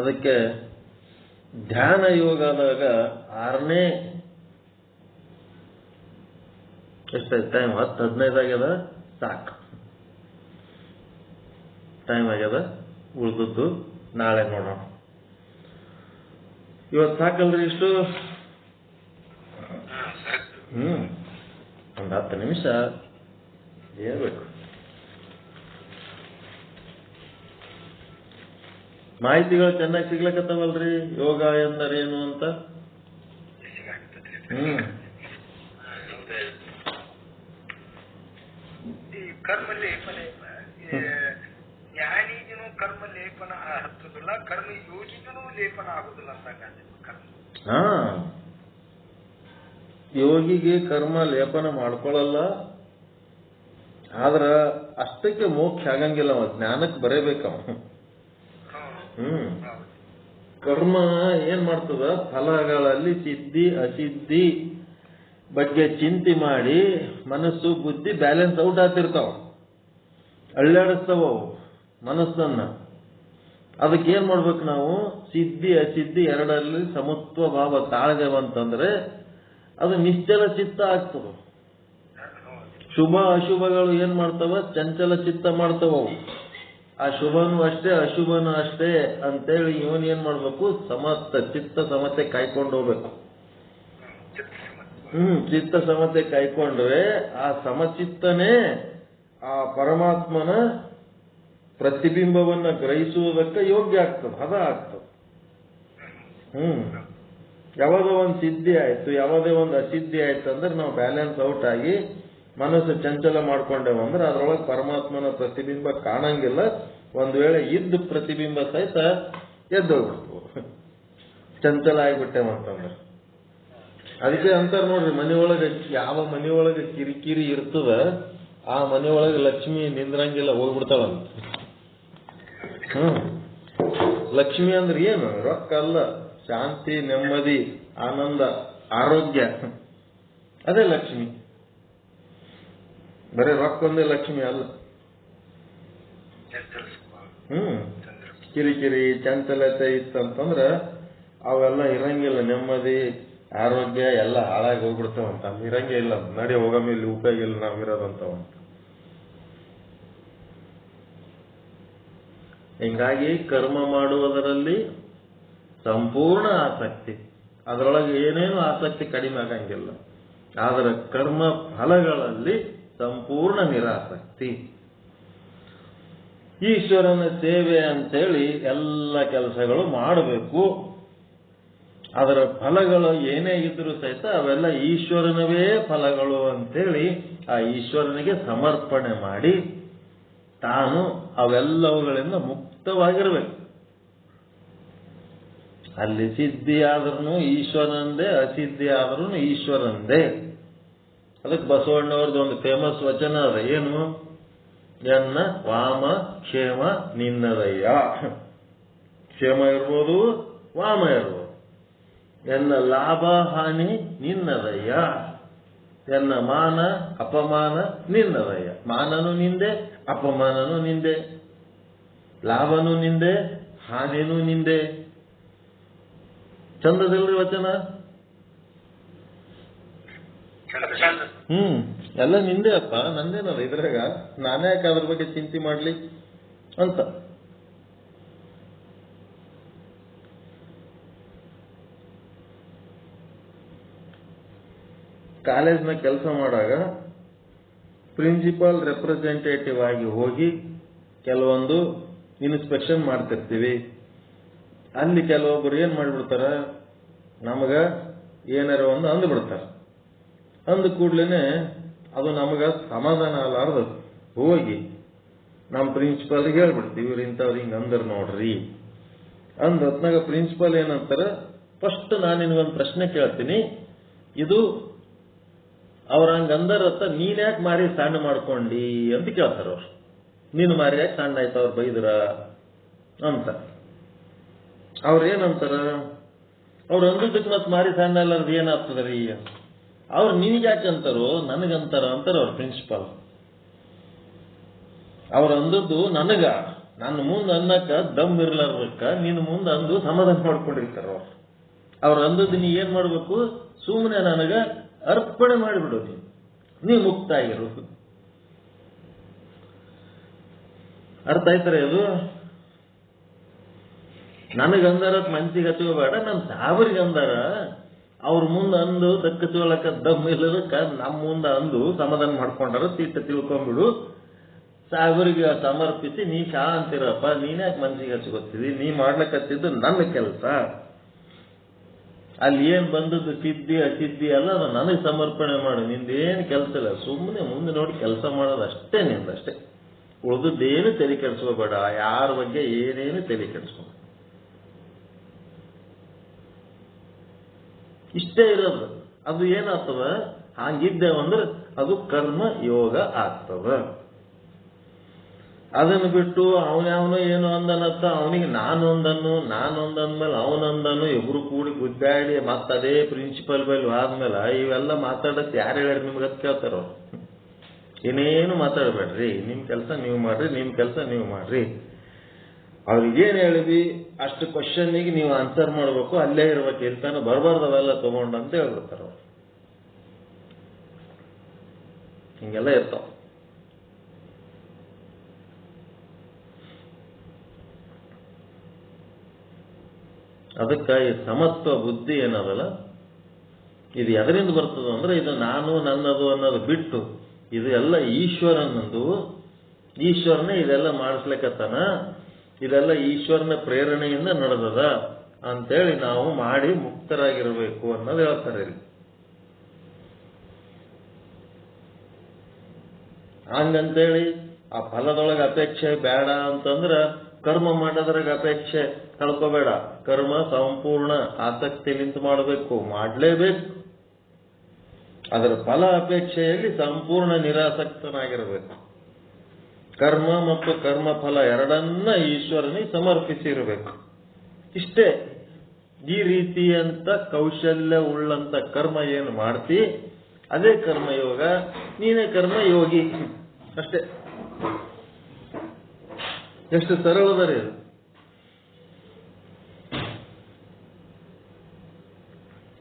ಅದಕ್ಕೆ ಧ್ಯಾನ ಯೋಗದಾಗ 6ನೇ ಎಷ್ಟಾಯ್ತು ಟೈಮ್? 10-15 ಆಗ್ಯದ, ಸಾಕು. ಟೈಮ್ ಆಗ್ಯದ, ಉಳಿದದ್ದು ನಾಳೆ ನೋಡೋಣ. ಇವತ್ತು ಸಾಕಲ್ರಿ ಇಷ್ಟು? ಒಂದು 10 ನಿಮಿಷ ಹೇಳ್ಬೇಕು. ಮಾಹಿತಿಗಳು ಚೆನ್ನಾಗಿ ಸಿಗ್ಲಕತ್ತವಲ್ರಿ ಯೋಗ ಎಂದರೇನು ಅಂತ? ಕರ್ಮ ಲೇಪನ ಜ್ಞಾನಿಗೂ ಕರ್ಮ ಲೇಪನ ಹತ್ತದಿಲ್ಲ, ಕರ್ಮ ಯೋಗಿಗೂ ಲೇಪನ ಆಗುದಿಲ್ಲ ಅಂತ. ಯೋಗಿಗೆ ಕರ್ಮ ಲೇಪನ ಮಾಡ್ಕೊಳ್ಳಲ್ಲ, ಆದ್ರ ಅಷ್ಟಕ್ಕೆ ಮೋಕ್ಷ ಆಗಂಗಿಲ್ಲ. ಜ್ಞಾನಕ್ಕೆ ಬರೇಬೇಕವ. ಕರ್ಮ ಏನ್ ಮಾಡ್ತದ? ಫಲಗಳಲ್ಲಿ ಸಿದ್ಧಿ ಅಸಿದ್ಧಿ ಬಗ್ಗೆ ಚಿಂತೆ ಮಾಡಿ ಮನಸ್ಸು ಬುದ್ಧಿ ಬ್ಯಾಲೆನ್ಸ್ ಔಟ್ ಆಗ್ತಿರ್ತಾವ, ಅಳ್ಳಾಡಿಸ್ತಾವ ಮನಸ್ಸನ್ನ. ಅದಕ್ಕೆ ಏನ್ ಮಾಡ್ಬೇಕು ನಾವು? ಸಿದ್ಧಿ ಅಸಿದ್ಧಿ ಎರಡರಲ್ಲಿ ಸಮತ್ವ ಭಾವ ತಾಳದೇವಂತಂದ್ರೆ ಅದು ನಿಶ್ಚಲ ಚಿತ್ತ ಆಗ್ತದ. ಶುಭ ಅಶುಭಗಳು ಏನ್ ಮಾಡ್ತಾವ? ಚಂಚಲ ಚಿತ್ತ ಮಾಡ್ತಾವ. ಆ ಶುಭನು ಅಷ್ಟೇ ಅಶುಭನು ಅಷ್ಟೇ ಅಂತೇಳಿ ಇವನ್ ಏನ್ ಮಾಡ್ಬೇಕು? ಚಿತ್ತ ಸಮತೆ ಕಾಯ್ಕೊಂಡು ಹೋಗ್ಬೇಕು. ಚಿತ್ತ ಸಮತೆ ಕಾಯ್ಕೊಂಡ್ರೆ ಆ ಸಮಚಿತ್ತನೇ ಆ ಪರಮಾತ್ಮನ ಪ್ರತಿಬಿಂಬವನ್ನ ಗ್ರಹಿಸುವುದಕ್ಕೆ ಯೋಗ್ಯ ಆಗ್ತದೆ, ಹದ ಆಗ್ತದೆ. ಯಾವುದೋ ಒಂದು ಸಿದ್ಧಿ ಆಯ್ತು, ಯಾವುದೇ ಒಂದು ಅಸಿದ್ಧಿ ಆಯ್ತು ಅಂದ್ರೆ ನಾವು ಬ್ಯಾಲೆನ್ಸ್ ಔಟ್ ಆಗಿ ಮನಸ್ಸು ಚಂಚಲ ಮಾಡ್ಕೊಂಡೇವಂದ್ರೆ ಅದ್ರೊಳಗೆ ಪರಮಾತ್ಮನ ಪ್ರತಿಬಿಂಬ ಕಾಣಂಗಿಲ್ಲ. ಒಂದು ವೇಳೆ ಇದ್ದ ಪ್ರತಿಬಿಂಬ ಸಹಿತ ಎದ್ದೋಗ್ಬಿಡ್ತು, ಚಂಚಲ ಆಗಿಬಿಟ್ಟೇವಂತಂದ್ರೆ. ಅದಕ್ಕೆ ಅಂತಾರ ನೋಡ್ರಿ, ಮನೆಯೊಳಗೆ ಯಾವ ಮನೆಯೊಳಗೆ ಕಿರಿಕಿರಿ ಇರ್ತದ ಆ ಮನೆಯೊಳಗೆ ಲಕ್ಷ್ಮಿ ನಿಂದ್ರಂಗಿಲ್ಲ, ಹೋಗ್ಬಿಡ್ತಾಳಂತ. ಲಕ್ಷ್ಮಿ ಅಂದ್ರೆ ಏನು? ರೊಕ್ಕ ಅಲ್ಲ, ಶಾಂತಿ, ನೆಮ್ಮದಿ, ಆನಂದ, ಆರೋಗ್ಯ, ಅದೇ ಲಕ್ಷ್ಮಿ. ಬರೀ ರೊಕ್ಕ ಒಂದೇ ಲಕ್ಷ್ಮಿ ಅಲ್ಲ. ಕಿರಿಕಿರಿ ಚಂಚಲತೆ ಇತ್ತಂತಂದ್ರ ಅವೆಲ್ಲ ಇರಂಗಿಲ್ಲ. ನೆಮ್ಮದಿ ಆರೋಗ್ಯ ಎಲ್ಲ ಹಾಳಾಗಿ ಹೋಗ್ಬಿಡ್ತಾವಂತ. ಅಲ್ಲಿ ಇರಂಗೇ ಇಲ್ಲ, ನಡಿ ಹೋಗಮ್ಮ, ಇಲ್ಲಿ ಉಪಯೋಗ ಇಲ್ಲ ನಾವಿರೋದಂತವಂತ. ಹಿಂಗಾಗಿ ಕರ್ಮ ಮಾಡುವುದರಲ್ಲಿ ಸಂಪೂರ್ಣ ಆಸಕ್ತಿ, ಅದರೊಳಗೆ ಏನೇನು ಆಸಕ್ತಿ ಕಡಿಮೆ ಆಗಂಗಿಲ್ಲ. ಆದರೆ ಕರ್ಮ ಫಲಗಳಲ್ಲಿ ಸಂಪೂರ್ಣ ನಿರಾಸಕ್ತಿ. ಈಶ್ವರನ ಸೇವೆ ಅಂತೇಳಿ ಎಲ್ಲ ಕೆಲಸಗಳು ಮಾಡಬೇಕು. ಅದರ ಫಲಗಳು ಏನೇ ಇದ್ರೂ ಸಹಿತ ಅವೆಲ್ಲ ಈಶ್ವರನವೇ ಫಲಗಳು ಅಂತೇಳಿ ಆ ಈಶ್ವರನಿಗೆ ಸಮರ್ಪಣೆ ಮಾಡಿ ತಾನು ಅವೆಲ್ಲವುಗಳಿಂದ ಮುಕ್ತವಾಗಿರಬೇಕು. ಅಲ್ಲಿ ಸಿದ್ಧಿ ಆದ್ರೂ ಈಶ್ವರನಂದೇ, ಅಸಿದ್ಧಿ ಆದ್ರೂ ಈಶ್ವರನಂದೇ. ಅದಕ್ಕೆ ಬಸವಣ್ಣವ್ರದ್ದು ಒಂದು ಫೇಮಸ್ ವಚನ ಅದ, ಏನು? ಎನ್ನ ವಾಮ ಕ್ಷೇಮ ನಿನ್ನದಯ್ಯ. ಕ್ಷೇಮ ಇರ್ಬೋದು, ವಾಮ ಇರ್ಬೋದು. ಎನ್ನ ಲಾಭ ಹಾನಿ ನಿನ್ನದಯ್ಯ, ಎನ್ನ ಮಾನ ಅಪಮಾನ ನಿನ್ನದಯ್ಯ. ಮಾನನು ನಿಂದೆ, ಅಪಮಾನನು ನಿಂದೆ, ಲಾಭನೂ ನಿಂದೆ, ಹಾನಿನೂ ನಿಂದೆ. ಚಂದದಿಲ್ರಿ ವಚನ? ಎಲ್ಲ ನಿಂದೆ ಅಪ್ಪ, ನಂದೇನಲ್ಲ ಇದ್ರಾಗ, ನಾನೇ ಯಾಕೆ ಅದ್ರ ಬಗ್ಗೆ ಚಿಂತೆ ಮಾಡ್ಲಿ ಅಂತ. ಕಾಲೇಜ್ನ ಕೆಲಸ ಮಾಡಾಗ ಪ್ರಿನ್ಸಿಪಾಲ್ ರೆಪ್ರೆಸೆಂಟೇಟಿವ್ ಆಗಿ ಹೋಗಿ ಕೆಲವೊಂದು ಇನ್ಸ್ಪೆಕ್ಷನ್ ಮಾಡ್ತಿರ್ತೀವಿ. ಅಲ್ಲಿ ಕೆಲವೊಬ್ಬರು ಏನ್ ಮಾಡಿಬಿಡ್ತಾರ, ನಮಗ ಏನಾರ ಒಂದು ಅಂದ್ಬಿಡ್ತಾರ. ಅಂದ ಕೂಡ್ಲೇನೆ ಅದು ನಮಗ ಸಮಾಧಾನ ಅಲ್ಲಾರ್ದು ಹೋಗಿ ನಮ್ಮ ಪ್ರಿನ್ಸಿಪಾಲ್ಗೆ ಹೇಳ್ಬಿಡ್ತೀವಿ, ಇವ್ರು ಇಂಥವ್ರು ಹಿಂಗೆ ಅಂದ್ರ ನೋಡ್ರಿ ಅಂದ ಹೊತ್ನಾಗ ಪ್ರಿನ್ಸಿಪಾಲ್ ಏನಂತಾರ, ಫಸ್ಟ್ ನಾನು ನಿನಗೊಂದು ಪ್ರಶ್ನೆ ಕೇಳ್ತೀನಿ, ಇದು ಅವ್ರ ಹಂಗಂದರತ್ತ ನೀನ್ ಯಾಕೆ ಮಾರಿ ಸಣ್ಣ ಮಾಡ್ಕೊಂಡಿ ಅಂತ ಕೇಳ್ತಾರ. ಅವ್ರು ನೀನು ಮಾರಿ ಯಾಕೆ ಸಣ್ಣ ಆಯ್ತು ಅವ್ರು ಬೈದ್ರ ಅಂತ. ಅವ್ರೇನಂತಾರ, ಅವ್ರು ಅಂದದಕ್ಕೆ ಮತ್ತೆ ಮಾರಿ ಸಣ್ಣ ಎಲ್ಲರದು ಏನಾಗ್ತದ್ರಿ? ಅವ್ರು ನಿನಗೆ ಯಾಕೆ ಅಂತಾರೋ ನನಗಂತಾರ ಅಂತಾರ ಅವ್ರ ಪ್ರಿನ್ಸಿಪಾಲ್. ಅವ್ರು ಅಂದದ್ದು ನನಗ, ನನ್ನ ಮುಂದೆ ಅನ್ನಕ್ಕ ದಮ್ ಇರ್ಲಾರ್ದಕ್ಕ ನಿನ್ನ ಮುಂದೆ ಅಂದು ಸಮಾಧಾನ ಮಾಡ್ಕೊಂಡಿರ್ತಾರ ಅವ್ರು ಅಂದದ್ದು ನೀ ಏನ್ ಮಾಡ್ಬೇಕು? ಸುಮ್ಮನೆ ನನಗ ಅರ್ಪಣೆ ಮಾಡಿಬಿಡು, ನೀ ಮುಕ್ತ ಆಗಿರು. ಅರ್ಥ ಆಯ್ತಾರೆ ಅದು? ನನಗಂದಾರ ಮನ್ಸಿಗೆ ಹಚ್ಕೋಬೇಡ, ನನ್ನ ಸಾವರಿಗೆ ಅಂದಾರ ಅವ್ರ ಮುಂದೆ ಅಂದು ದಕ್ಕ ಚೋಲಕ್ಕ ದಮ್ ಇಲ್ಲದಕ್ಕ ನಮ್ಮ ಮುಂದೆ ಅಂದು ಸಮಾಧಾನ ಮಾಡ್ಕೊಂಡಾರ, ತಿಟ್ಟ ತಿಳ್ಕೊಂಡ್ಬಿಡು. ಸಾವರಿಗೆ ಸಮರ್ಪಿಸಿ ನೀ ಶಾಂತಿರಪ್ಪ, ನೀನ್ಯಾಕೆ ಮನ್ಸಿಗೆ ಹಚ್ಕೋತಿದಿ? ನೀ ಮಾಡ್ಲಕತ್ತಿದ್ದು ನನ್ನ ಕೆಲಸ. ಅಲ್ಲಿ ಏನ್ ಬಂದದ್ದು ಸಿದ್ಧಿ ಅಸಿದ್ಧಿ ಅಲ್ಲ, ಅದು ನನಗೆ ಸಮರ್ಪಣೆ ಮಾಡು. ನಿಂದೇನು ಕೆಲಸ ಇಲ್ಲ, ಸುಮ್ಮನೆ ಮುಂದೆ ನೋಡಿ ಕೆಲಸ ಮಾಡೋದು ಅಷ್ಟೇ ನಿಂದಷ್ಟೇ. ಉಳಿದದ್ದೇನು ತಲೆ ಕೆಡಿಸ್ಕೋಬೇಡ, ಯಾರ ಬಗ್ಗೆ ಏನೇನು ತಲೆ ಕೆಡಿಸ್ಕೊ. ಇಷ್ಟೇ ಇರೋದು. ಅದು ಏನಾಗ್ತದ? ಹಾಗಿದ್ದೇವಂದ್ರೆ ಅದು ಕರ್ಮ ಯೋಗ ಆಗ್ತದ. ಅದನ್ನು ಬಿಟ್ಟು ಅವನ್ಯಾವನೋ ಏನು ಅಂದನತ್ತ ಅವನಿಗೆ ನಾನೊಂದಂದ್ಮೇಲೆ ಅವನೊಂದನು ಇಬ್ರು ಕೂಡಿ ಗುದ್ದಾಡಿ ಮತ್ತೆ ಅದೇ ಪ್ರಿನ್ಸಿಪಲ್ ಮೇಲೆ ಆದ್ಮೇಲೆ ಇವೆಲ್ಲ ಮಾತಾಡತ್ ಯಾರು ಹೇಳ್ಯಾರ ನಿಮ್ಗೆ? ಅದು ಕೇಳ್ತಾರ ಅವ್ರು. ಏನೇನು ಮಾತಾಡಬೇಡ್ರಿ, ನಿಮ್ ಕೆಲಸ ನೀವು ಮಾಡ್ರಿ, ನಿಮ್ ಕೆಲಸ ನೀವು ಮಾಡ್ರಿ. ಅವ್ರಿಗೇನು ಹೇಳಿದ್ವಿ ಅಷ್ಟು ಕ್ವಶನ್ನಿಗೆ ನೀವು ಆನ್ಸರ್ ಮಾಡ್ಬೇಕು, ಅಲ್ಲೇ ಇರ್ಬೇಕು, ಇಲ್ತಾನ ಬರಬಾರ್ದವೆಲ್ಲ ತಗೊಂಡಂತ ಹೇಳ್ಬಿಡ್ತಾರ ಅವ್ರು. ಹಿಂಗೆಲ್ಲ ಇರ್ತಾವ. ಅದಕ್ಕೆ ಈ ಸಮತ್ವ ಬುದ್ಧಿ ಏನದಲ್ಲ, ಇದು ಎದರಿಂದ ಬರ್ತದ ಅಂದ್ರೆ ಇದು ನಾನು ನನ್ನದು ಅನ್ನೋದು ಬಿಟ್ಟು ಇದು ಎಲ್ಲ ಈಶ್ವರನದು. ಈಶ್ವರನೇ ಇದೆಲ್ಲ ಮಾಡಿಸ್ಲಿಕ್ಕತ್ತಾನ, ಇದೆಲ್ಲ ಈಶ್ವರನ ಪ್ರೇರಣೆಯಿಂದ ನಡೆದದ ಅಂತೇಳಿ ನಾವು ಮಾಡಿ ಮುಕ್ತರಾಗಿರ್ಬೇಕು ಅನ್ನೋದು ಹೇಳ್ತಾರೆ ಇಲ್ಲಿ. ಹಂಗಂತೇಳಿ ಆ ಫಲದೊಳಗೆ ಅಪೇಕ್ಷೆ ಬೇಡ ಅಂತಂದ್ರ ಕರ್ಮ ಮಾಡೋದ್ರಾಗ ಅಪೇಕ್ಷೆ ಕಳ್ಕೋಬೇಡ. ಕರ್ಮ ಸಂಪೂರ್ಣ ಆಸಕ್ತಿಲಿಂತ ಮಾಡಬೇಕು, ಮಾಡಲೇಬೇಕು. ಅದರ ಫಲ ಅಪೇಕ್ಷೆಯಲ್ಲಿ ಸಂಪೂರ್ಣ ನಿರಾಸಕ್ತನಾಗಿರಬೇಕು. ಕರ್ಮ ಮತ್ತು ಕರ್ಮ ಫಲ ಎರಡನ್ನ ಈಶ್ವರನಿಗೆ ಸಮರ್ಪಿಸಿರಬೇಕು. ಇಷ್ಟೇ. ಈ ರೀತಿಯಂತ ಕೌಶಲ್ಯ ಉಳ್ಳಂತ ಕರ್ಮ ಏನು ಮಾಡ್ತಿ ಅದೇ ಕರ್ಮಯೋಗ, ನೀನೇ ಕರ್ಮಯೋಗಿ. ಅಷ್ಟೇ. ಎಷ್ಟು ಸರಳದರಿ ಅದು.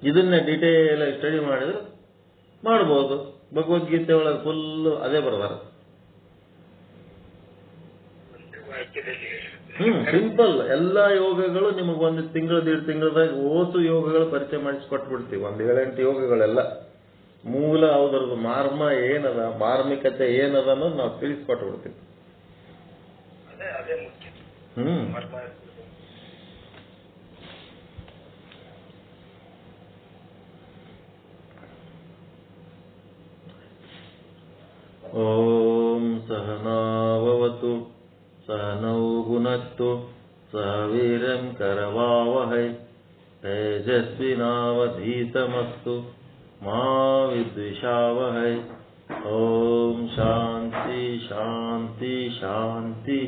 ಇದನ್ನ ಡಿಟೇಲ್ ಆಗಿ ಸ್ಟಡಿ ಮಾಡಿದ್ರೆ ಮಾಡ್ಬೋದು. ಭಗವದ್ಗೀತೆ ಒಳಗೆ ಫುಲ್ ಅದೇ ಬರ್ದಾರ. ಸಿಂಪಲ್. ಎಲ್ಲಾ ಯೋಗಗಳು ನಿಮಗೆ ಒಂದು ತಿಂಗಳು 1.5 ತಿಂಗಳದಾಗ ಓಸು ಯೋಗಗಳು ಪರಿಚಯ ಮಾಡಿಸ್ಕೊಟ್ಬಿಡ್ತೀವಿ. 1 7-8 ಯೋಗಗಳೆಲ್ಲ ಮೂಲ ಅವ್ರದ್ದು ಮಾರ್ಮ ಏನದ, ಮಾರ್ಮಿಕತೆ ಏನದ ಅನ್ನೋದು ನಾವು ತಿಳಿಸ್ಕೊಟ್ಬಿಡ್ತೀವಿ. ಓಂ ಸಹನಾವವತು ಸಹನೌ ಭುನಕ್ತು ಸಹ ವೀರ್ಯಂ ಕರವಾವಹೈ ತೇಜಸ್ವಿನಾವಧೀತಮಸ್ತು ಮಾ ವಿದ್ವಿಷಾವಹೈ. ಓಂ ಶಾಂತಿ ಶಾಂತಿ ಶಾಂತಿ.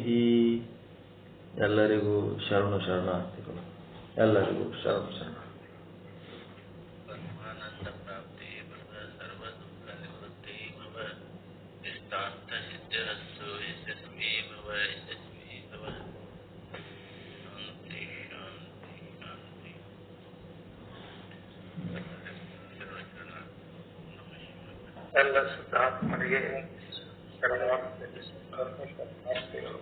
ಎಲ್ಲರಿಗೂ ಶರಣು ಶರಣಾರ್ಥಿಗಳು. ಎಲ್ಲರಿಗೂ ಶರಣು ಶರಣ. ಎಲ್ಲ ಶುದ್ಧಾತ್ಮರಿಗೆ ಶರಣಾರ್ಥಿಗಳು.